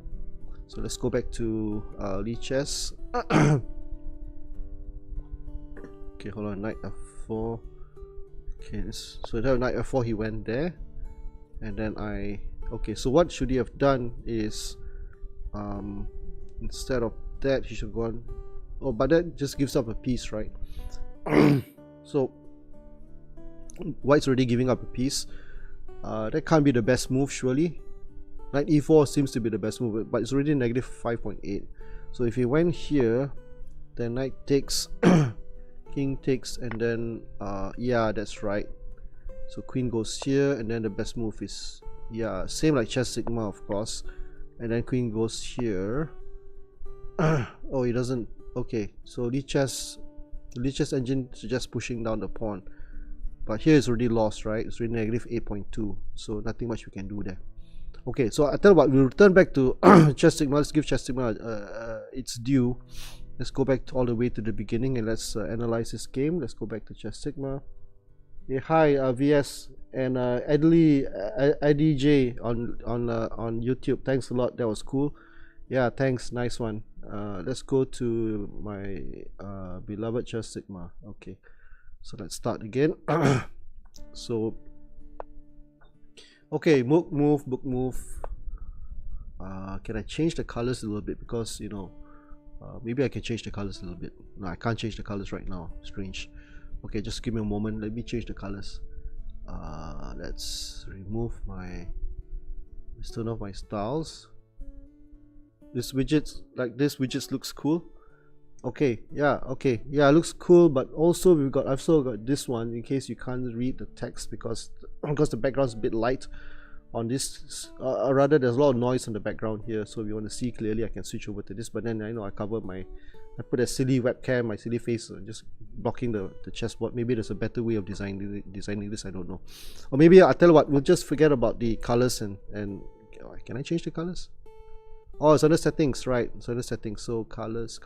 Speaker 1: So let's go back to Lee chess. Okay, hold on, knight f4. Okay, so that knight f4 he went there, and then okay, so what should he have done is instead of that he should go on. Oh, but that just gives up a piece, right? So white's already giving up a piece. That can't be the best move, surely. Knight e4 seems to be the best move, but it's already negative 5.8. So if he went here, then knight takes, king takes, and then yeah, that's right. So queen goes here, and then the best move is, yeah, same like chess sigma, of course. And then queen goes here. Oh, he doesn't. Okay, so Lee chess engine is just pushing down the pawn, but here it's already lost, right? It's already negative 8.2, so nothing much we can do there. Okay, so I tell you what, we'll return back to chess sigma. Let's give chess sigma its due. Let's go back all the way to the beginning and let's analyze this game. Let's go back to chess sigma. Hey, hi VS and IDJ on YouTube. Thanks a lot. That was cool. Yeah, thanks. Nice one. Let's go to my beloved chess sigma. Okay, so let's start again. So okay, book move. Can I change the colors a little bit? Because, you know, maybe I can change the colors a little bit. No, I can't change the colors right now. Strange. Okay, just give me a moment. Let me change the colors. Let's remove my, let's turn off my styles. This widget, like this widget looks cool. Okay, yeah, looks cool, but also I've still got this one in case you can't read the text because the background's a bit light on this, rather there's a lot of noise in the background here, so if you want to see clearly I can switch over to this. But then I know I put a silly webcam, my silly face just blocking the chessboard. Maybe there's a better way of designing this, I don't know. Or maybe I'll tell you what, we'll just forget about the colors and can I change the colors? Oh, it's under settings, right? It's under settings. So colors,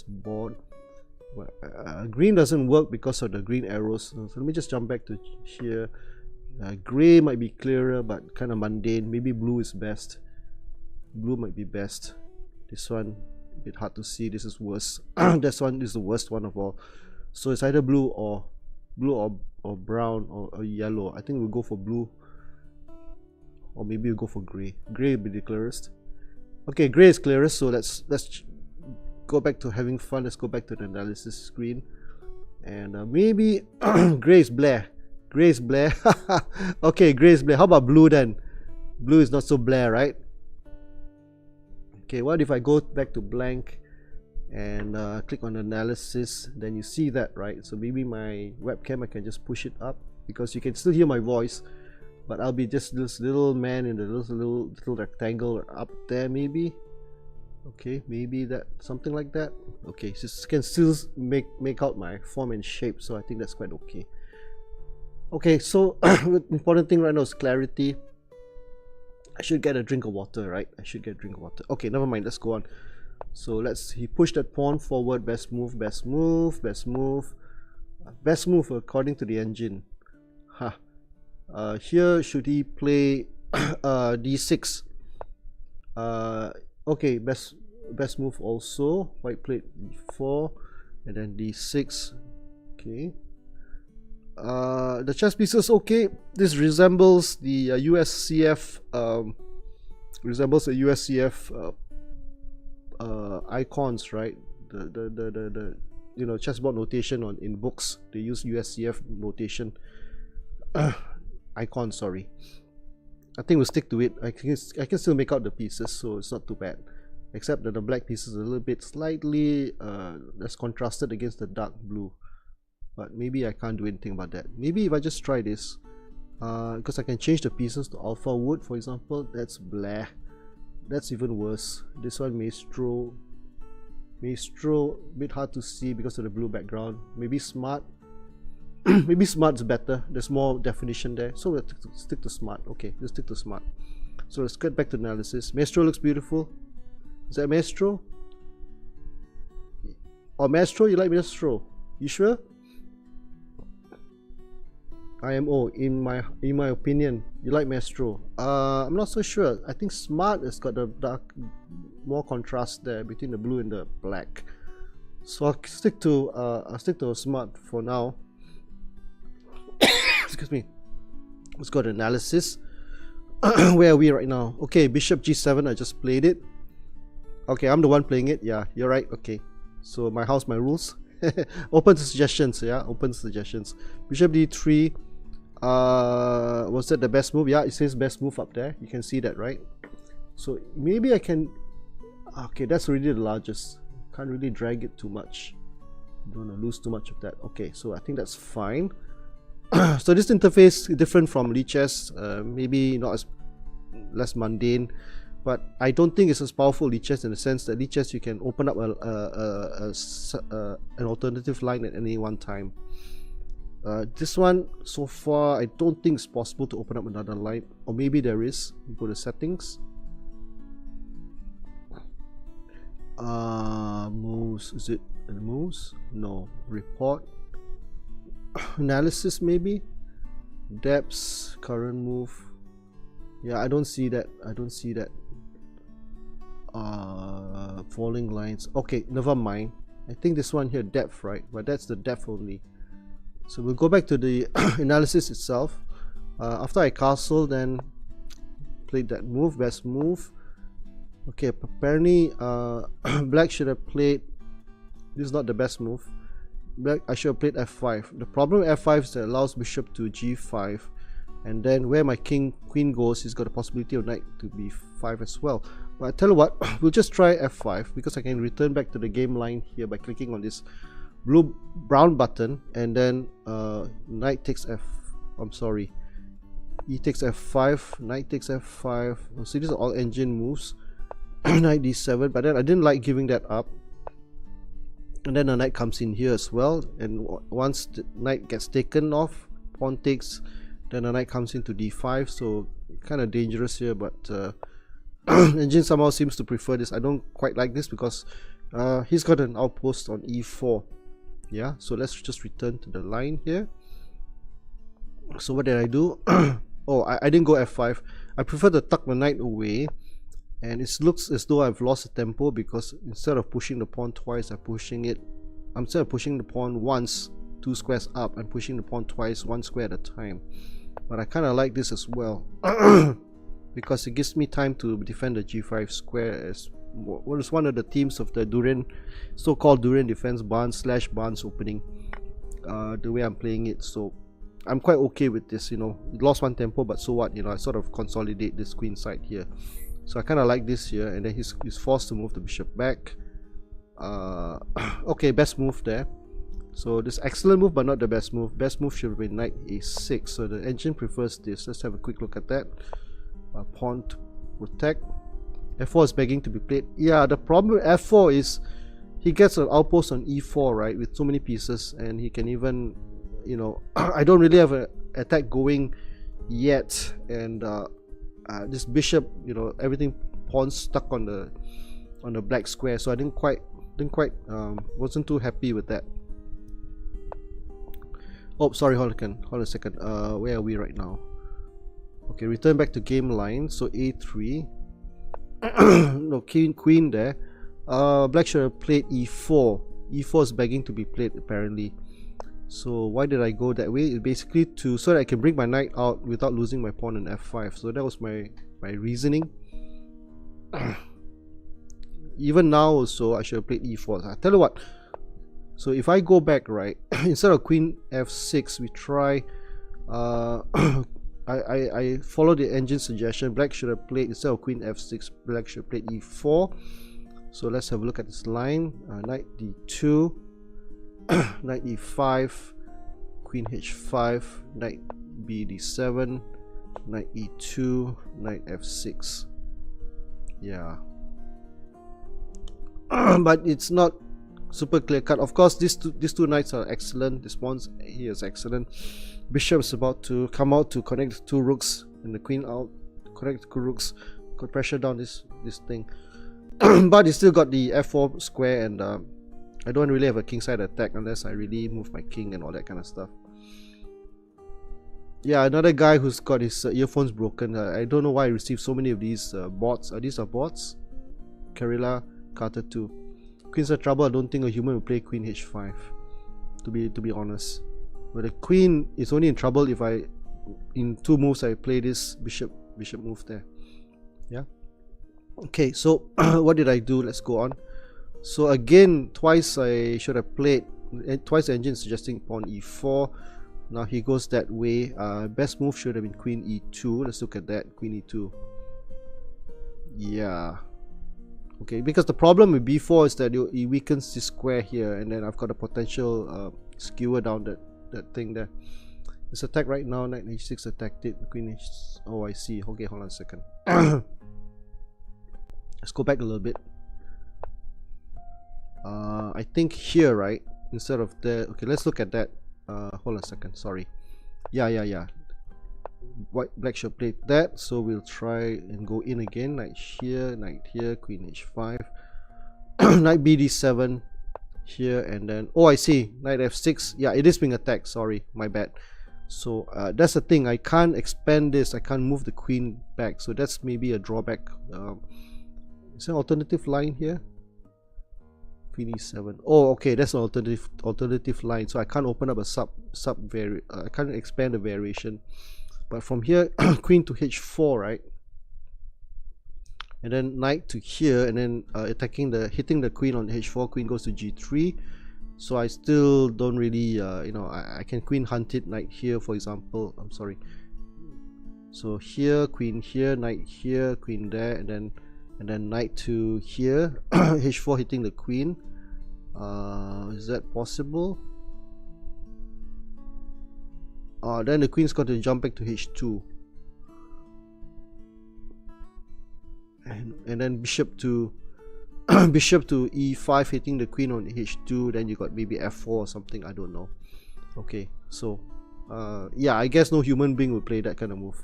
Speaker 1: board. Well, green doesn't work because of the green arrows. So let me just jump back to here. Gray might be clearer, but kind of mundane. Maybe blue is best. Blue might be best. This one, a bit hard to see. This is worse. This one is the worst one of all. So it's either blue or brown or yellow. I think we'll go for blue, or maybe we'll go for gray. Gray will be the clearest. Okay, gray is clearest, so let's go back to having fun. Let's go back to the analysis screen, and maybe gray is Blair. Okay, gray is Blair. How about blue then? Blue is not so Blair, right? Okay, what if I go back to blank and click on analysis? Then you see that, right? So maybe my webcam, I can just push it up because you can still hear my voice. But I'll be just this little man in the little rectangle up there, maybe. Okay, maybe that, something like that. Okay, just can still make out my form and shape, so I think that's quite okay. Okay, so the important thing right now is clarity. I should get a drink of water, right? I should get a drink of water. Okay, never mind. Let's go on. So he pushed that pawn forward. Best move according to the engine. Ha. Here should he play d6? Okay, best move also. White played d4 and then d6. Okay. The chess pieces, okay. This resembles the USCF icons, right? The you know, chessboard notation in books. They use USCF notation. Icon, sorry. I think we'll stick to it. I can still make out the pieces, so it's not too bad. Except that the black pieces are a little bit slightly less contrasted against the dark blue. But maybe I can't do anything about that. Maybe if I just try this, because I can change the pieces to alpha wood, for example. That's blah. That's even worse. This one maestro, bit hard to see because of the blue background. Maybe smart. Maybe smart's better. There's more definition there. So we'll stick to smart. Okay, let's stick to smart. So let's get back to analysis. Maestro looks beautiful. Is that maestro? Or maestro? You like maestro? You sure? IMO, in my opinion, you like maestro. I'm not so sure. I think smart has got the dark, more contrast there between the blue and the black. So I'll stick to smart for now. Excuse me. Let's go to analysis. Where are we right now? Okay, bishop g7. I just played it. Okay, I'm the one playing it. Yeah, you're right. Okay, so my house, my rules. Open to suggestions. Yeah, open suggestions. Bishop d3. Was that the best move? Yeah, it says best move up there. You can see that, right? So maybe I can. Okay, that's already the largest. Can't really drag it too much. Don't want to lose too much of that. Okay, so I think that's fine. So this interface is different from lichess. Maybe not as less mundane, but I don't think it's as powerful lichess in the sense that lichess you can open up an alternative line at any one time. This one, so far, I don't think it's possible to open up another line, or maybe there is. Go to settings. Moves, is it moves? No. Report. Analysis, maybe. Depths, current move. Yeah, I don't see that. I don't see that. Falling lines. Okay, never mind. I think this one here, depth, right? But that's the depth only. So we'll go back to the analysis itself. After I castle, then played that move, best move. Okay, apparently black should have played. This is not the best move. Black, I should have played f5. The problem with f5 is that it allows bishop to g5, and then where my queen goes, he's got the possibility of knight to b5 as well. But I tell you what, we'll just try f5 because I can return back to the game line here by clicking on this brown button, and then knight takes I'm sorry, e takes f5, knight takes f5. So these are all engine moves. Knight d7, but then I didn't like giving that up, and then the knight comes in here as well, and once the knight gets taken off, pawn takes, then the knight comes into d5, so kind of dangerous here. But engine somehow seems to prefer this. I don't quite like this because he's got an outpost on e4. Yeah, so let's just return to the line here. So what did I do? Oh, I didn't go f5. I prefer to tuck the knight away, and it looks as though I've lost the tempo because instead of pushing the pawn twice, instead of pushing the pawn once 2 squares up, I'm pushing the pawn twice 1 square at a time. But I kind of like this as well because it gives me time to defend the g5 square, as what is one of the themes of the so-called Durian Defense Barnes/Barnes opening, the way I'm playing it. So I'm quite okay with this, you know. It lost 1 tempo, but so what, you know, I sort of consolidate this queen side here. So I kind of like this here, and then he's forced to move the bishop back. Okay, best move there. So this excellent move, but not the best move. Best move should be knight a6. So the engine prefers this. Let's have a quick look at that. Pawn to protect. f4 is begging to be played. Yeah, the problem with f4 is he gets an outpost on e4, right, with so many pieces, and he can even, you know, I don't really have an attack going yet, and this bishop, you know, everything pawns stuck on the black square, so I wasn't too happy with that. Oh, sorry, hold a second. Where are we right now? Okay, return back to game line. So a3. No, queen there. Black should have played e4. e4 is begging to be played apparently. So why did I go that way? It's basically so that I can bring my knight out without losing my pawn in f5. So that was my reasoning. Even now also I should have played e4. So I tell you what. So if I go back, right, instead of queen f6, we try. I follow the engine suggestion. Black should have played, instead of queen f6, black should have played e4. So let's have a look at this line. Knight d2, knight e5, queen h5, knight b d7, knight e2, knight f6. Yeah. But it's not super clear cut. Of course, these two knights are excellent. This pawn here is excellent. Bishop is about to come out to connect the two rooks, and the queen out. Connect the two rooks. Could pressure down this thing. But he still got the f4 square, and I don't really have a kingside attack unless I really move my king and all that kind of stuff. Yeah, another guy who's got his earphones broken. I don't know why I received so many of these bots. These are bots? Karela Carter 2. Queen's of trouble. I don't think a human will play queen h5. To be honest, but the queen is only in trouble if in 2 moves I play this bishop move there. Yeah. Okay, so what did I do? Let's go on. So again, twice I should have played. Twice the engine suggesting pawn e4. Now he goes that way. Best move should have been queen e2. Let's look at that. Queen e2. Yeah. Okay, because the problem with b4 is that it weakens this square here, and then I've got a potential skewer down that thing there. It's attack right now. Knight h6 attacked it. Queen h. Oh, I see. Okay, hold on a second. Let's go back a little bit. I think here, right? Instead of there. Okay, let's look at that. Hold on a second. Sorry. Yeah. Black should play that, so we'll try and go in again. Knight here, queen h5. Knight bd7 here, and then I see, knight f6. Yeah, it is being attacked. Sorry, my bad. So that's the thing, I can't expand this, I can't move the queen back, so that's maybe a drawback. Is there an alternative line here? Queen e7. Oh, okay, that's an alternative line, so I can't open up a I can't expand the variation. But from here, queen to h4, right? And then knight to here, and then hitting the queen on h4. Queen goes to g3. So I still don't really, I can queen hunt it. Knight here, for example. I'm sorry. So here, queen here, knight here, queen there, and then knight to here. h4 hitting the queen. Is that possible? Then the queen's got to jump back to h2, and then bishop to e5 hitting the queen on h2. Then you got maybe f4 or something, I don't know. Okay, so yeah, I guess no human being will play that kind of move.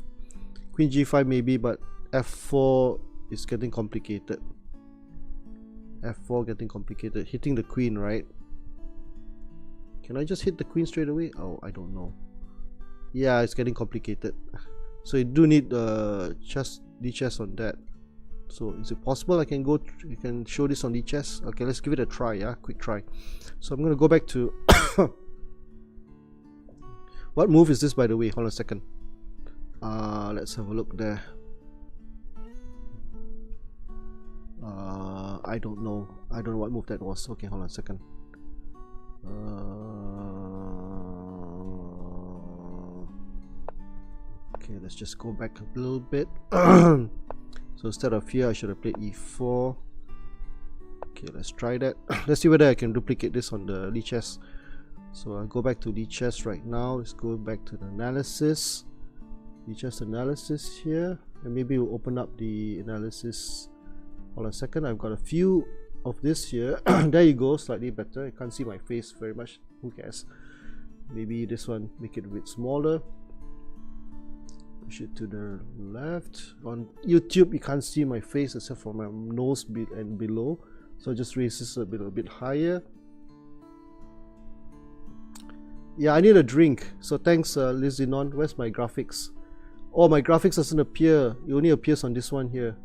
Speaker 1: Queen g5 maybe, but f4 is getting complicated. f4 getting complicated. Hitting the queen, right? Can I just hit the queen straight away? Oh, I don't know. Yeah, it's getting complicated. So you do need d-chess on that. So is it possible I can you can show this on d-chess? Okay, let's give it a try. Yeah, quick try. So I'm gonna go back to what move is this, by the way? Hold on a second. Let's have a look there. I don't know what move that was. Okay, hold on a second. Okay, let's just go back a little bit. So instead of here, I should have played e4. Okay, let's try that. Let's see whether I can duplicate this on the lichess. So I'll go back to lichess right now. Let's go back to the analysis. Lichess analysis here, and maybe we'll open up the analysis. Hold on a second, I've got a few of this here. There you go, slightly better. I can't see my face very much. Who cares? Maybe this one, make it a bit smaller. Push it to the left. On YouTube, you can't see my face except for my nose and below. So just raise this a bit higher. Yeah, I need a drink. So thanks, Lizinon. Where's my graphics? Oh, my graphics doesn't appear. It only appears on this one here.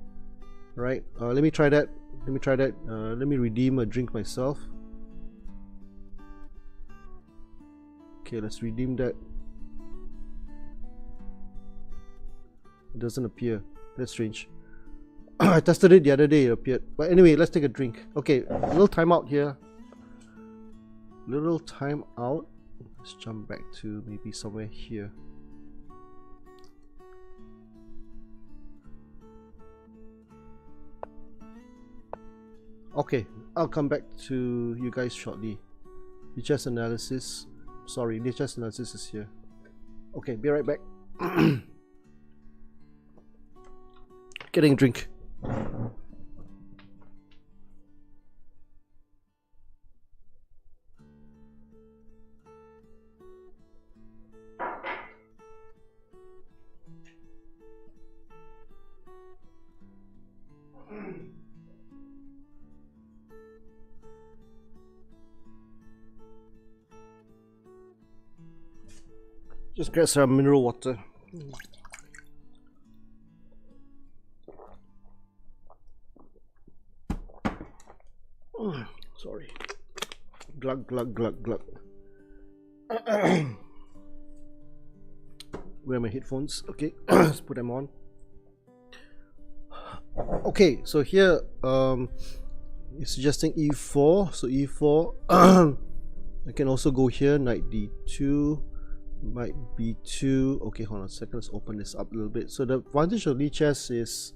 Speaker 1: Right? Let me try that. Let me redeem a drink myself. Okay, let's redeem that. It doesn't appear. That's strange. I tested it the other day, it appeared. But anyway, let's take a drink. Okay, a little time out here. Little time out. Let's jump back to maybe somewhere here. Okay, I'll come back to you guys shortly. Lichess analysis. Sorry, lichess analysis is here. Okay, be right back. Getting a drink. Just get some mineral water. Sorry. Glug, glug, glug, glug. Where are my headphones? Okay, let's put them on. Okay, so here it's suggesting e4. So e4. I can also go here, knight d2, knight b2. Okay, hold on a second. Let's open this up a little bit. So the advantage of lichess is,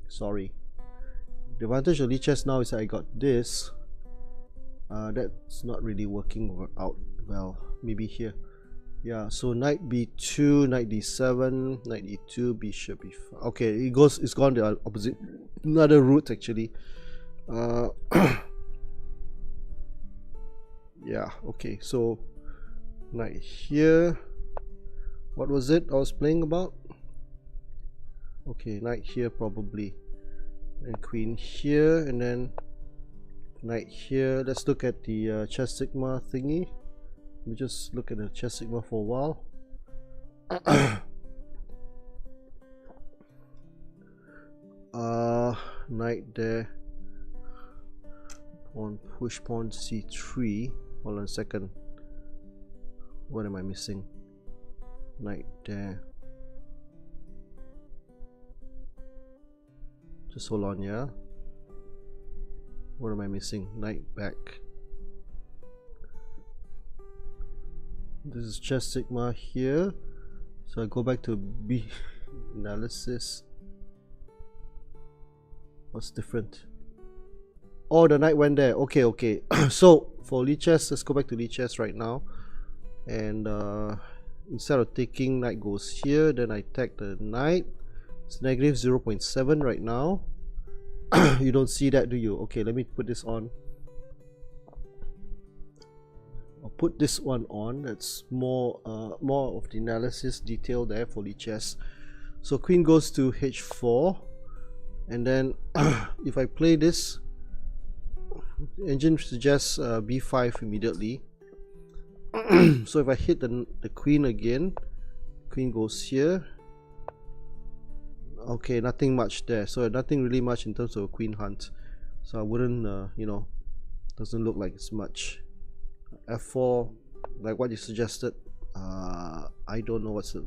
Speaker 1: sorry, the advantage of lichess now is that I got this. That's not really working out well. Maybe here. Yeah, so knight b2, knight d7, knight e2, bishop e5. Okay, it's gone the opposite, another route actually. Yeah, okay, so knight here. What was it I was playing about? Okay, knight here probably, and queen here, and then knight here. Let's look at the chess sigma thingy. Let me just look at the chess sigma for a while. Knight there. Pawn push, pawn c3. Hold on a second. What am I missing? Knight there. Just hold on, yeah. What am I missing? Knight back. This is chess sigma here. So I go back to B analysis. What's different? Oh, the knight went there. Okay, okay. So for lichess, let's go back to lichess right now. And instead of taking, knight goes here. Then I take the knight. It's negative 0.7 right now. You don't see that, do you? Okay, let me put this on. I'll put this one on. That's more of the analysis detail there for lichess. So queen goes to h4, and then if I play this, engine suggests b5 immediately. So if I hit the queen again, queen goes here. Okay, nothing much there. So nothing really much in terms of a queen hunt. So I wouldn't, you know, doesn't look like it's much. f4, like what you suggested. I don't know what's the.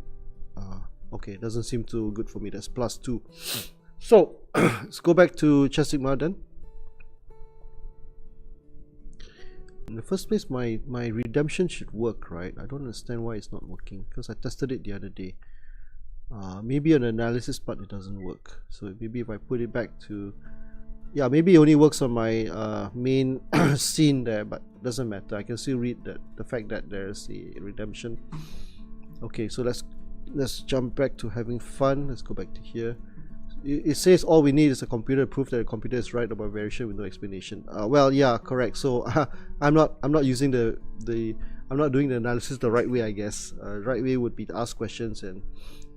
Speaker 1: Okay, doesn't seem too good for me. That's +2. So let's go back to chess sigma then. In the first place, my redemption should work, right? I don't understand why it's not working, because I tested it the other day. Maybe on the analysis part it doesn't work. So maybe if I put it back to, yeah, maybe it only works on my main scene there, but doesn't matter. I can still read that the fact that there's a redemption. Okay, so let's jump back to having fun. Let's go back to here. It says all we need is a computer to prove that the computer is right about variation with no explanation. Well, yeah, correct. So I'm not using I'm not doing the analysis the right way, I guess. Right way would be to ask questions and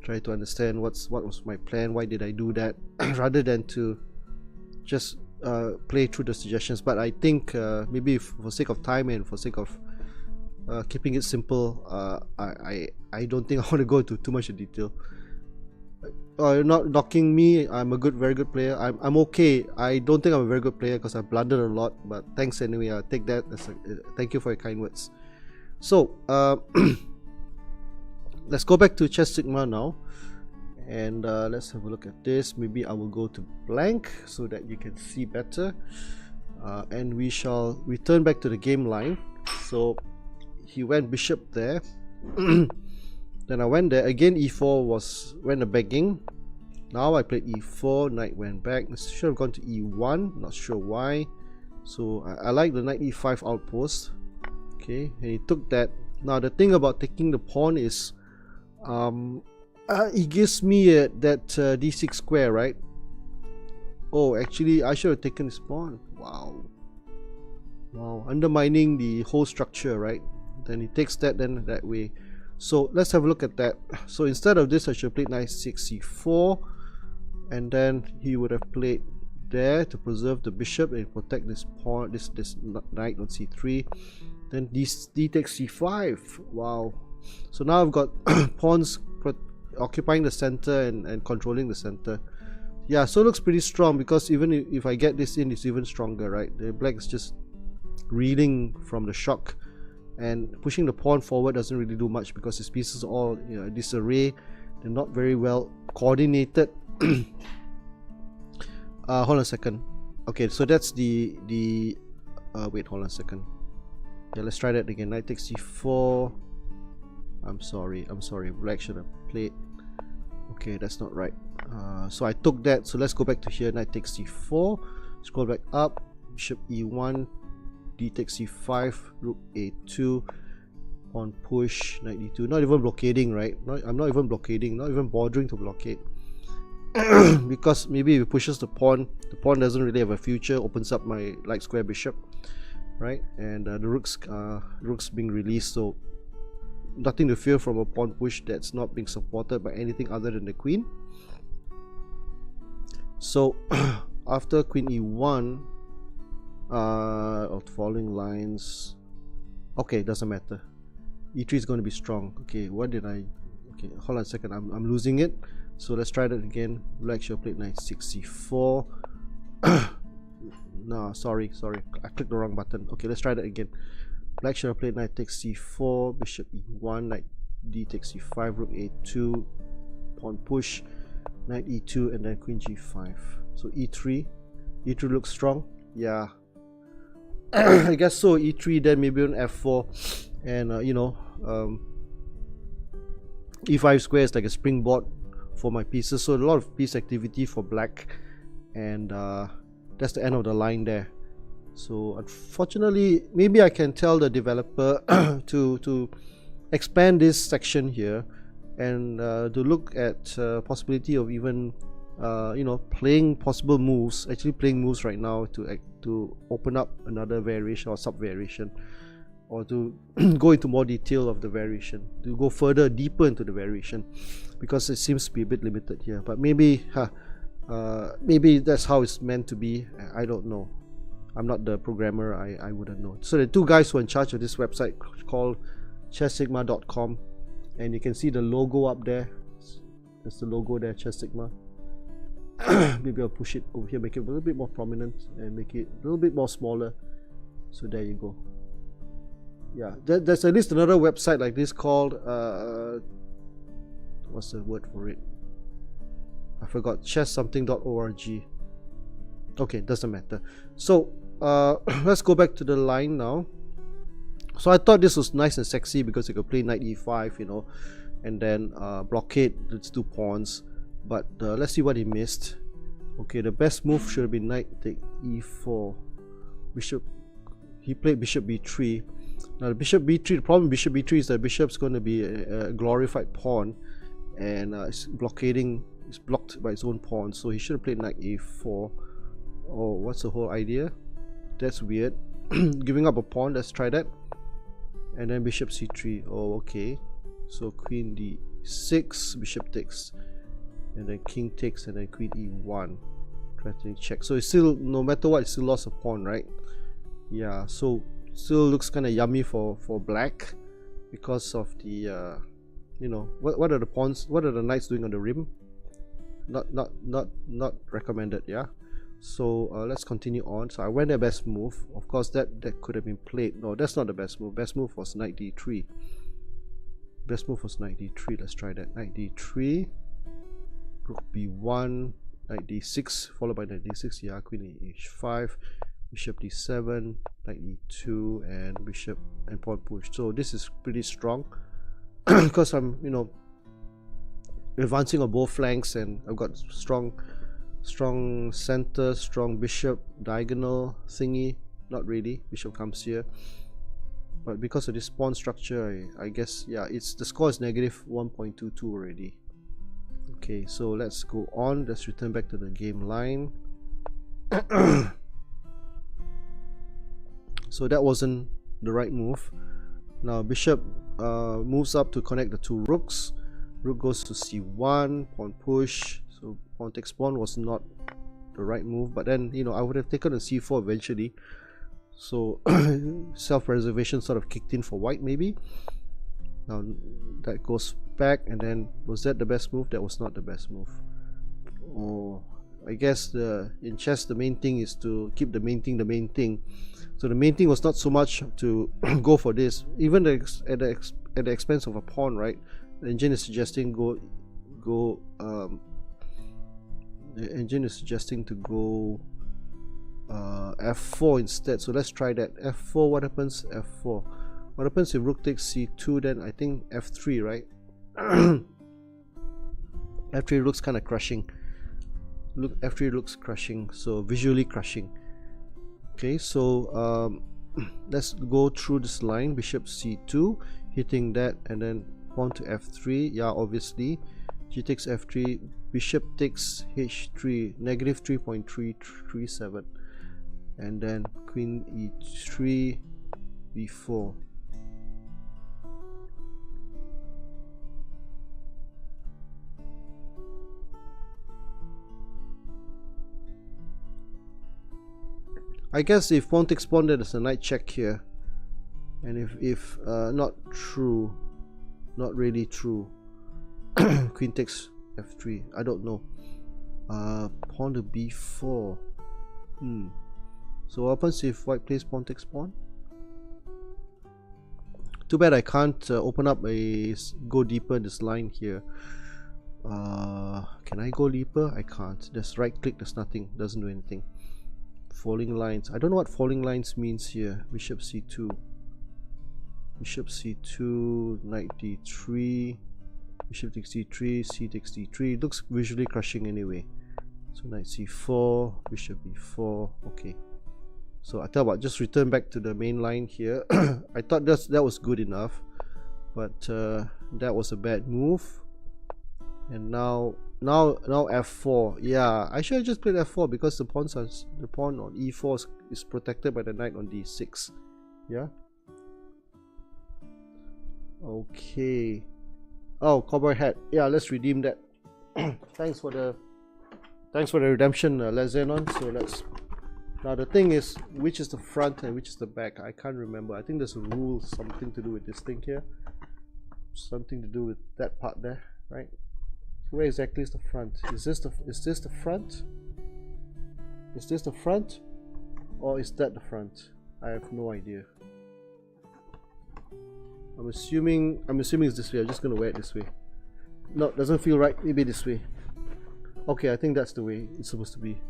Speaker 1: try to understand what was my plan, why did I do that, rather than to just play through the suggestions. But I think maybe for sake of time and for sake of keeping it simple, I don't think I want to go into too much detail. You're not knocking me. I'm a very good player. I'm okay. I don't think I'm a very good player because I blundered a lot, but thanks anyway. I'll take that as thank you for your kind words. So let's go back to chess sigma now, and let's have a look at this. Maybe I will go to blank so that you can see better, and we shall return back to the game line. So he went bishop there. Then I went there again. E4 went a begging. Now I played E4. Knight went back. I should have gone to E1. Not sure why. So I like the knight E5 outpost. Okay, and he took that. Now the thing about taking the pawn is, it gives me that D6 square, right? Oh, actually I should have taken this pawn. Wow, undermining the whole structure, right? Then he takes that, then that way. So let's have a look at that. So instead of this, I should have played knight 6 c4, and then he would have played there to preserve the bishop and protect this pawn, this knight on c3. Then d takes c5. Wow. So now I've got pawns occupying the center and controlling the center. Yeah, so it looks pretty strong, because even if I get this in, it's even stronger, right? The black is just reeling from the shock, and pushing the pawn forward doesn't really do much because his pieces are all, you know, disarray. They're not very well coordinated. Hold on a second. Okay, so that's the wait, hold on a second. Yeah, let's try that again. Knight takes c4. I'm sorry, black should have played. Okay, that's not right. So I took that, so let's go back to here. Knight takes c4, scroll back up, bishop e1, d takes c5, rook a2, pawn push, knight d2. Not even blockading, right? I'm not even blockading, not even bothering to blockade. Because maybe if it pushes the pawn doesn't really have a future, opens up my light square bishop, right? And the rook's being released, so nothing to fear from a pawn push that's not being supported by anything other than the queen. So after queen e1, following lines, okay, doesn't matter. e3 is going to be strong. Okay, what did I, okay, hold on a second, I'm losing it. So let's try that again. Black should have played knight 6 c4. No, sorry, I clicked the wrong button. Okay, let's try that again. Black should have played knight takes c4, bishop e1, knight d takes c5, rook a2, pawn push, knight e2, and then queen g5. So e3 looks strong. Yeah, I guess so. e3, then maybe on f4, and you know, e5 square is like a springboard for my pieces, so a lot of piece activity for black, and that's the end of the line there. So unfortunately, maybe I can tell the developer to expand this section here, and to look at possibility of even you know, playing possible moves, actually playing moves right now to open up another variation or sub variation, or to go into more detail of the variation, to go further deeper into the variation, because it seems to be a bit limited here. But maybe maybe that's how it's meant to be. I don't know, I'm not the programmer, I wouldn't know. So the two guys who are in charge of this website called chesssigma.com, and you can see the logo up there. There's the logo there, Chess Sigma. Maybe I'll push it over here, make it a little bit more prominent, and make it a little bit more smaller. So there you go. Yeah, there's at least another website like this called what's the word for it? I forgot. chesssomething.org. Okay, doesn't matter. So let's go back to the line now. So I thought this was nice and sexy because you could play knight e5, you know, and then blockade its two pawns. But let's see what he missed. Okay, the best move should have been knight take e4. Bishop. He played bishop b3. Now the bishop b3. The problem with bishop b3 is that bishop's going to be a glorified pawn, and it's blockading. It's blocked by its own pawn. So he should have played knight a4. Oh, what's the whole idea? That's weird. Giving up a pawn. Let's try that. And then bishop c3. Oh, okay. So queen d6, bishop takes, and then king takes, and then queen e1. Threatening check. So it's still, no matter what, it's still lost a pawn, right? Yeah. So still looks kind of yummy for black because of the you know, what are the pawns? What are the knights doing on the rim? Not recommended. Yeah. So let's continue on. So I went the best move. Of course, that could have been played. No, that's not the best move. Best move was knight d3. Best move was knight d3. Let's try that. Knight d3, rook b1, knight d6, followed by knight d6. Yeah, queen h5, bishop d7, knight e2, and bishop and pawn push. So this is pretty strong because I'm, you know, advancing on both flanks, and I've got strong center, strong bishop, diagonal thingy. Not really, bishop comes here, but because of this pawn structure, I guess, yeah, it's the score is negative 1.22 already. Okay, so let's go on. Let's return back to the game line. So that wasn't the right move. Now bishop moves up to connect the two rooks. Rook goes to c1, pawn push. So pawn takes pawn was not the right move, but then, you know, I would have taken a c4 eventually. So self-preservation sort of kicked in for white maybe. Now that goes back, and then was that the best move? That was not the best move. Oh, I guess in chess the main thing is to keep the main thing the main thing. So the main thing was not so much to go for this, even at the expense of a pawn, right? The engine is suggesting the engine is suggesting to go f4 instead. So let's try that. f4. What happens? f4. What happens if rook takes c2? Then I think f3, right? f3 looks kind of crushing. Look, f3 looks crushing, so visually crushing. Okay, so let's go through this line. Bishop c2, hitting that, and then pawn to f3. Yeah, obviously. G takes f3. Bishop takes h3, negative 3.337, and then queen e3, b4. I guess if pawn takes pawn, then there's a knight check here, and if not true, not really true, queen takes f3. I don't know. Pawn to b4. So what happens if white plays pawn takes pawn? Too bad I can't open up go deeper in this line here. Can I go deeper? I can't. Just right click. There's nothing. Doesn't do anything. Falling lines. I don't know what falling lines means here. Bishop c2. Bishop c2. Knight d3. Bishop takes d3. C takes d3. It looks visually crushing anyway. So knight c4. Bishop b4. Okay. So I tell you what, just return back to the main line here. I thought that was good enough, but that was a bad move. And now f4. Yeah, I should have just played f4 because the pawn on e4 is protected by the knight on d6. Yeah. Okay. Oh, cowboy hat. Yeah, let's redeem that. Thanks for the redemption, Lezenon. So let's. Now the thing is, which is the front and which is the back? I can't remember. I think there's a rule, something to do with this thing here. Something to do with that part there, right? Where exactly is the front? Is this the front? Is this the front? Or is that the front? I have no idea. I'm assuming it's this way. I'm just gonna wear it this way. No, it doesn't feel right. Maybe this way. Okay, I think that's the way it's supposed to be.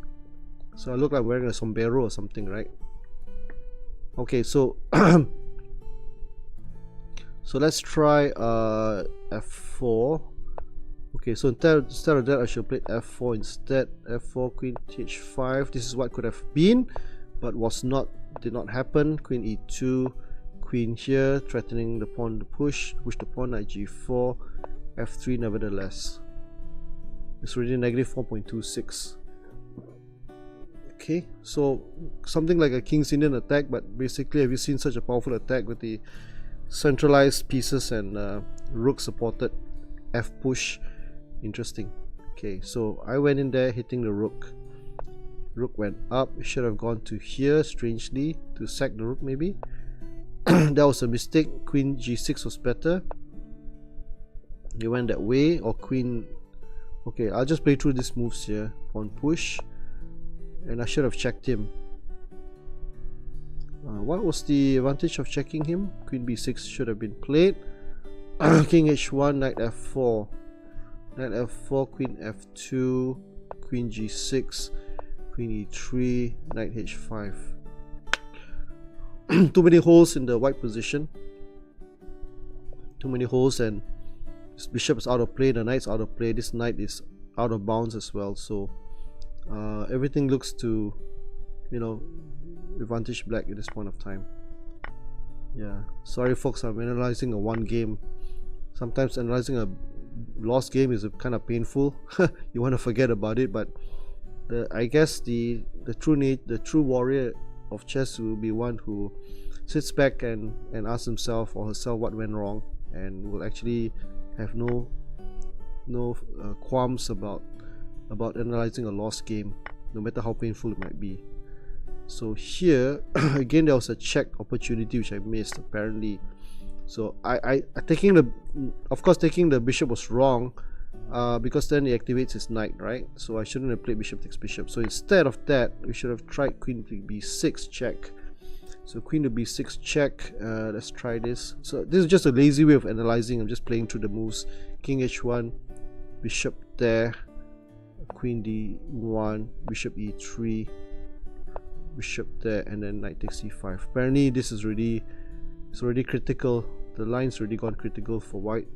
Speaker 1: So I look like wearing a sombrero or something, right? Okay, so so let's try f4. Okay, so instead of that, I should play f4 instead. f4, queen h5. This is what could have been, but did not happen. Queen e2, queen here, threatening the pawn to push the pawn. Knight g4, f3. Nevertheless, it's already negative 4.26. Okay, so something like a King's Indian attack, but basically, have you seen such a powerful attack with the centralized pieces and rook supported f push? Interesting. Okay, so I went in there hitting the rook. Rook went up. It should have gone to here, strangely, to sack the rook maybe. That was a mistake. Queen g6 was better. They went that way, or queen. Okay, I'll just play through these moves here. Pawn push. And I should have checked him. What was the advantage of checking him? Queen b6 should have been played. King h1, knight f4. Knight f4, queen f2, queen g6, queen e3, knight h5. Too many holes in the white position. Too many holes, and this bishop is out of play, the knight's out of play, this knight is out of bounds as well. So everything looks to, advantage black at this point of time. Yeah, sorry folks, I'm analyzing a one game. Sometimes analyzing a lost game is kind of painful. You want to forget about it, but I guess the true warrior of chess will be one who sits back and asks himself or herself what went wrong, and will actually have no qualms about analyzing a lost game, no matter how painful it might be. So here again, there was a check opportunity which I missed. Apparently So I taking the, of course taking the bishop was wrong, because then it activates his knight, right? So I shouldn't have played bishop takes bishop. So instead of that, we should have tried queen to b6 check. So queen to b6 check. Let's try this. So this is just a lazy way of analyzing. I'm just playing through the moves. King h1, bishop there, queen d1, bishop e3, bishop there, and then knight takes c5. Apparently this is already, it's already critical. The line's already gone critical for white,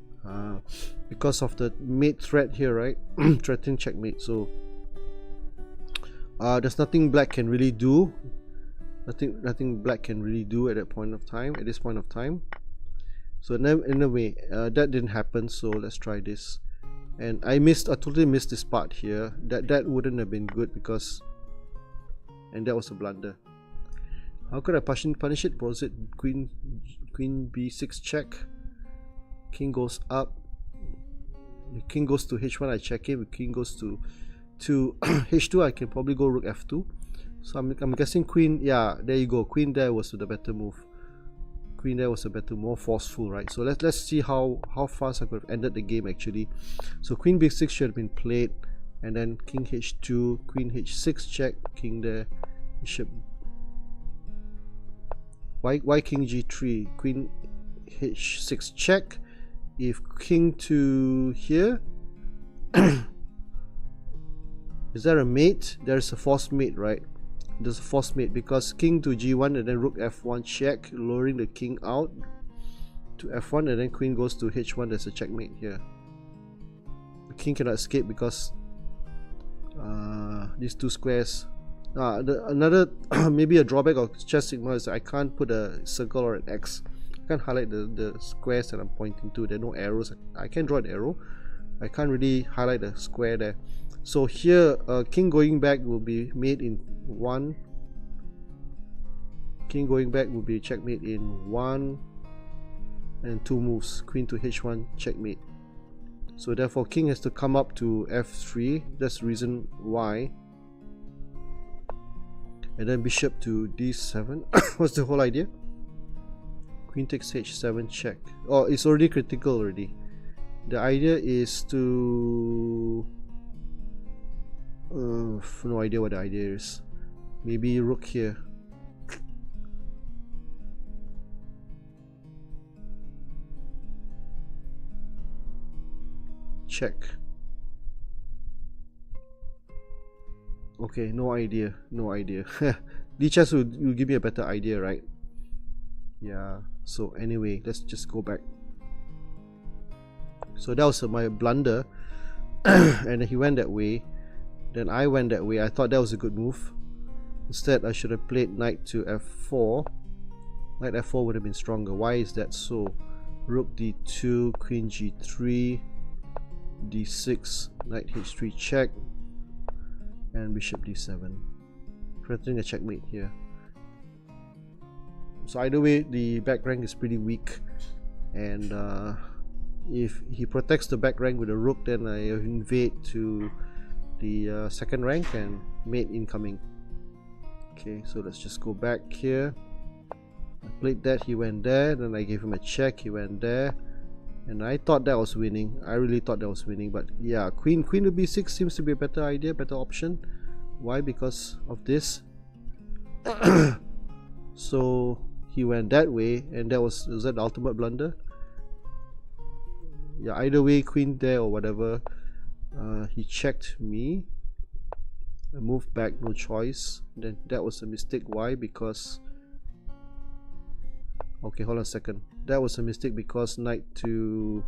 Speaker 1: because of the mate threat here, right? Threatening checkmate. So there's nothing black can really do. Nothing black can really do at that point of time. At this point of time. So in a way, that didn't happen. So let's try this. And I totally missed this part here. That wouldn't have been good because, and that was a blunder. How could I punish it? Was it queen b6 check? King goes up. King goes to h1. I check it. King goes to h2. I can probably go rook f2. So I'm guessing queen. Yeah, there you go. Queen there was the better move. Queen there was a better, more forceful, right? So let's see how fast I could have ended the game actually. So queen b6 should have been played, and then king h2, queen h6 check, king there, bishop. Why king g3, queen h6 check. If king to here, is there a mate? There's a forced mate, right? There's a forced mate because king to g1 and then rook f1 check, lowering the king out to f1, and then queen goes to h1. There's a checkmate here. The king cannot escape because these two squares. Another maybe a drawback of chess sigma is I can't put a circle or an X. I can't highlight the squares that I'm pointing to. There are no arrows. I can draw an arrow. I can't really highlight the square there. So here, king going back will be made in 1. King going back will be checkmate in 1 and 2 moves. Queen to h1 checkmate. So therefore king has to come up to f3. That's the reason why. And then bishop to d7. What's the whole idea? Queen takes h7 check. Oh, it's already critical already. The idea is to no idea what the idea is. Maybe rook here. Check. Okay, no idea. D-chess will give me a better idea, right? Yeah. So anyway, let's just go back. So that was my blunder. And he went that way. Then I went that way. I thought that was a good move. Instead, I should have played knight to f4. Knight f4 would have been stronger. Why is that so? Rook d2, queen g3, d6, knight h3 check, and bishop d7. Threatening a checkmate here. So either way, the back rank is pretty weak, and if he protects the back rank with a rook, then I invade to the second rank and mate incoming. Okay, so let's just go back here. I played that, he went there, then I gave him a check, he went there, and I thought that was winning. I really thought that was winning, but yeah, queen to b6 seems to be a better idea, better option. Why? Because of this. So he went that way, and was that the ultimate blunder? Yeah, either way, queen there or whatever. He checked me. I moved back, no choice. Then that was a mistake. Why? Because okay, hold on a second. That was a mistake because knight to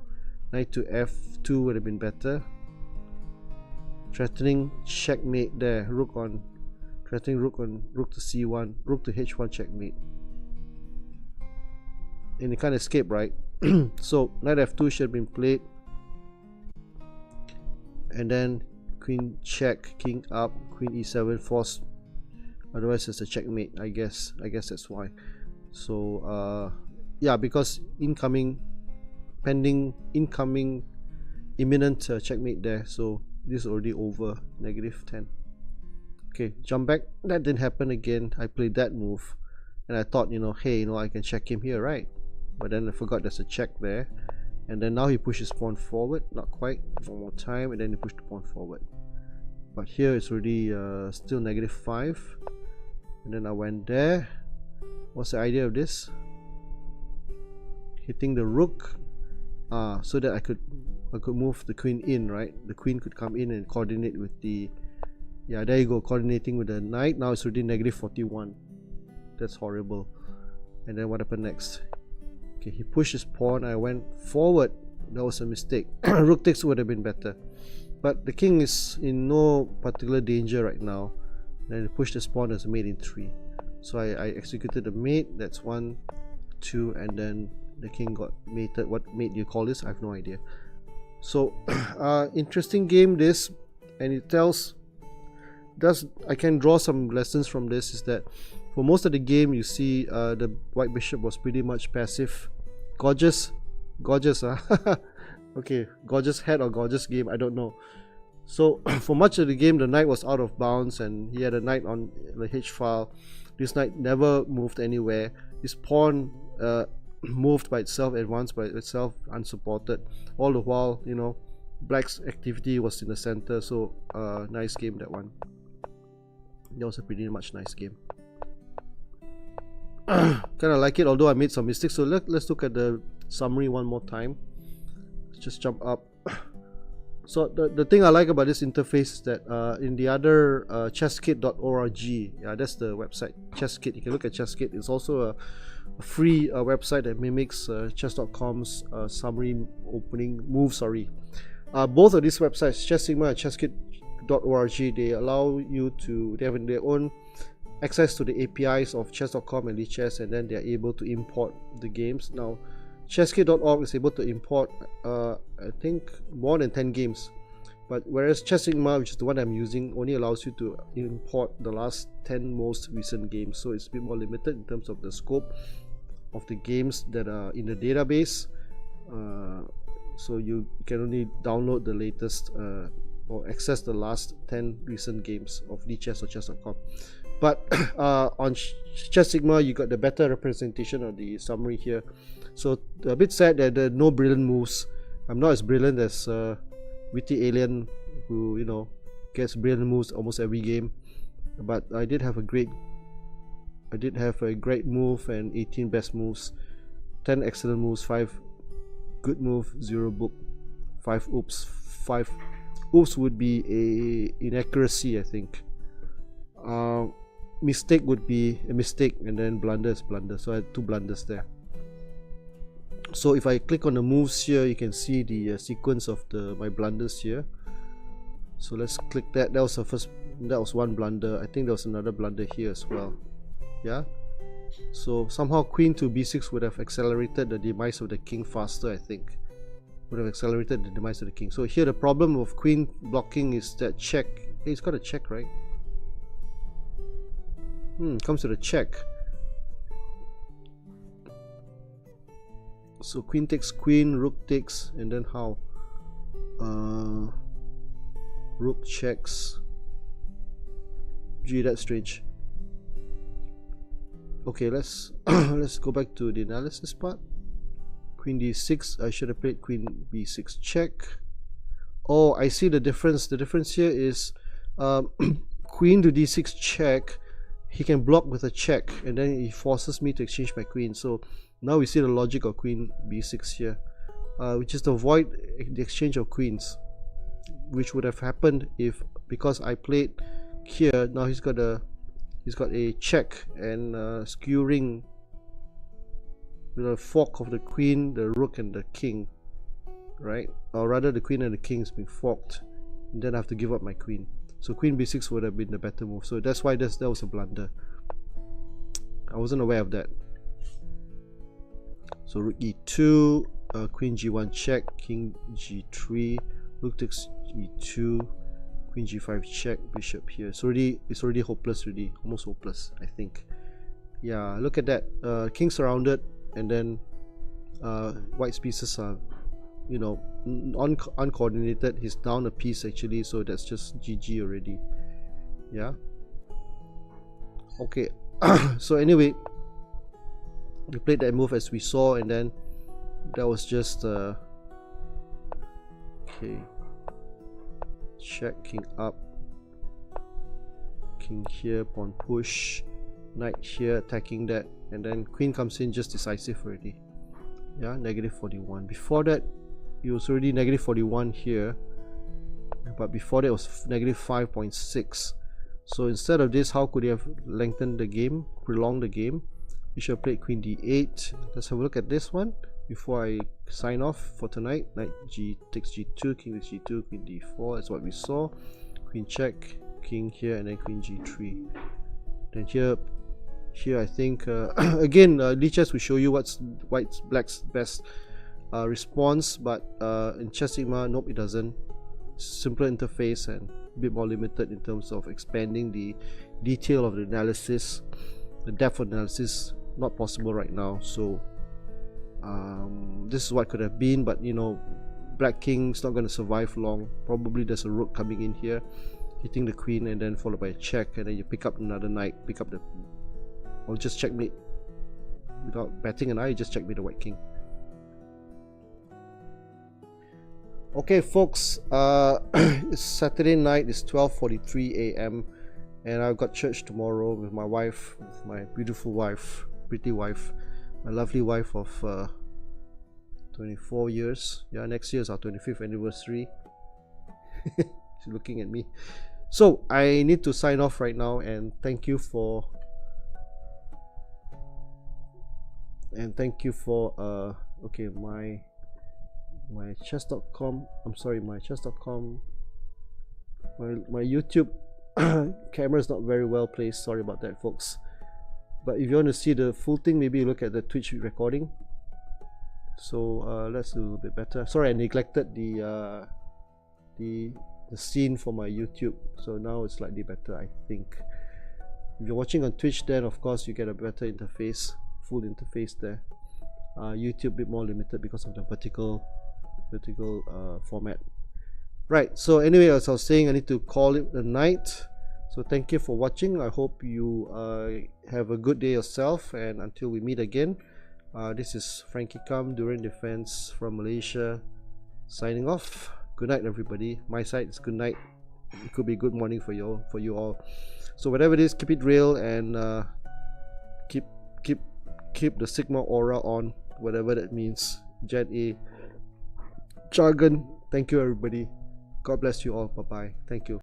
Speaker 1: f2 would have been better. Threatening checkmate there. Rook on, threatening rook to c1, rook to h1 checkmate. And he can't escape, right? So knight f2 should have been played, and then queen check, king up, queen e7 forced. Otherwise it's a checkmate. I guess that's why. So yeah, because incoming imminent checkmate there. So this is already over, -10. Okay, jump back. That didn't happen again. I played that move, and I thought, hey, I can check him here, right? but then I forgot there's a check there. And then now he pushes pawn forward, not quite, one more time, and then he pushed the pawn forward. But here it's already still -5. And then I went there. What's the idea of this? Hitting the rook, so that I could move the queen in, right? The queen could come in and coordinate with the, yeah, there you go, coordinating with the knight. Now it's already -41. That's horrible. And then what happened next? Okay, he pushed his pawn, I went forward. That was a mistake. Rook takes would have been better, but the king is in no particular danger right now. Then he pushed his pawn as a mate in 3, so I executed the mate. That's 1, 2, and then the king got mated. What mate do you call this? I have no idea. So interesting game this, and it tells, I can draw some lessons from this, is that for most of the game you see the white bishop was pretty much passive. Gorgeous, okay, gorgeous head or gorgeous game, I don't know. So for much of the game the knight was out of bounds, and he had a knight on the H file. This knight never moved anywhere. His pawn moved by itself, advanced by itself, unsupported. All the while, you know, black's activity was in the center. So nice game, that one. That was a pretty much nice game. Kind of like it, although I made some mistakes. So let's look at the summary one more time. Let's just jump up. So the thing I like about this interface is that in the other chesskit.org, yeah, that's the website, Chesskit. You can look at Chesskit. It's also a free website that mimics chess.com's summary opening move. Both of these websites, Chess Sigma and chesskit.org, they allow you to, they have their own access to the APIs of chess.com and lichess, and then they are able to import the games. Now chesskit.org is able to import I think more than 10 games, but whereas Chess Sigma, which is the one I'm using, only allows you to import the last 10 most recent games. So it's a bit more limited in terms of the scope of the games that are in the database. So you can only download the latest or access the last 10 recent games of lichess or chess.com. But on Chess Sigma you got the better representation of the summary here. So a bit sad that there are no brilliant moves. I'm not as brilliant as Witty Alien, who, you know, gets brilliant moves almost every game. But I did have a great move and 18 best moves, 10 excellent moves, 5 good move, 0 book, 5 oops. 5 oops would be a inaccuracy, I think. Mistake would be a mistake, and then blunder is blunder. So I had 2 blunders there. So if I click on the moves here, you can see the sequence of my blunders here. So let's click that. That was the first. That was 1 blunder. I think there was another blunder here as well. Yeah. So somehow queen to b6 would have accelerated the demise of the king faster. I think would have accelerated the demise of the king. So here the problem of queen blocking is that check. Hey, it's got a check, right? Comes to the check. So queen takes queen, rook takes, and then how? Rook checks. Gee, that's strange. Okay, let's let's go back to the analysis part. Queen d6. I should have played queen b6 check. Oh, I see the difference. The difference here is queen to d6 check. He can block with a check, and then he forces me to exchange my queen. So now we see the logic of queen b6 here, which is to avoid the exchange of queens, which would have happened if, because I played here, now he's got a check and skewering with a fork of the queen, the rook, and the king, right? Or rather, the queen and the king is being forked, and then I have to give up my queen. So queen b6 would have been the better move. So that's why that was a blunder. I wasn't aware of that. So rook e2, queen g1 check, king g3, rook takes e2, queen g5 check, bishop here. It's already hopeless, almost hopeless, I think. Yeah, look at that. King surrounded, and then white's pieces are, you know, uncoordinated. He's down a piece actually, so that's just GG already. Yeah. Okay. So anyway, We played that move as we saw, and then that was just okay. Check, king up, king here, pawn push, knight here attacking that, and then queen comes in, just decisive already. Yeah, negative 41. Before that it was already negative 41 here, but before that it was negative 5.6. so instead of this, how could he have lengthened the game, prolonged the game? You should have played queen d8. Let's have a look at this one before I sign off for tonight. Knight g takes g2, king takes g2, queen d4. That's what we saw. Queen check, king here, and then queen g3. Then here I think again, lichess will show you what's black's best response, but in Chess Sigma, nope, it doesn't. Simpler interface and a bit more limited in terms of expanding the detail of the analysis, the depth of analysis. Not possible right now. So this is what could have been, but you know, black king's not going to survive long. Probably there's a rook coming in here, hitting the queen, and then followed by a check, and then you pick up another knight, pick up the, or just checkmate without batting an eye. Just checkmate the white king. Okay folks, it's Saturday night, it's 12:43 a.m. and I've got church tomorrow with my wife, with my beautiful wife, pretty wife, my lovely wife of 24 years. Yeah, next year is our 25th anniversary. She's looking at me. So I need to sign off right now, and thank you for okay, my chess.com, I'm sorry, my chess.com, my YouTube camera is not very well placed. Sorry about that folks, but if you want to see the full thing, maybe look at the Twitch recording. So let's do a little bit better. Sorry, I neglected the scene for my YouTube, so now it's slightly better, I think. If you're watching on Twitch, then of course you get a better interface, full interface there. YouTube a bit more limited because of the vertical format. Right, so anyway, as I was saying, I need to call it a night. So thank you for watching. I hope you have a good day yourself, and until we meet again, this is Frankie Kam, Durian Defense from Malaysia, signing off. Good night everybody. My side is good night. It could be good morning for you all. So whatever it is, keep it real, and keep the Sigma aura on, whatever that means. Gen A jargon. Thank you everybody. God bless you all. Bye bye. Thank you.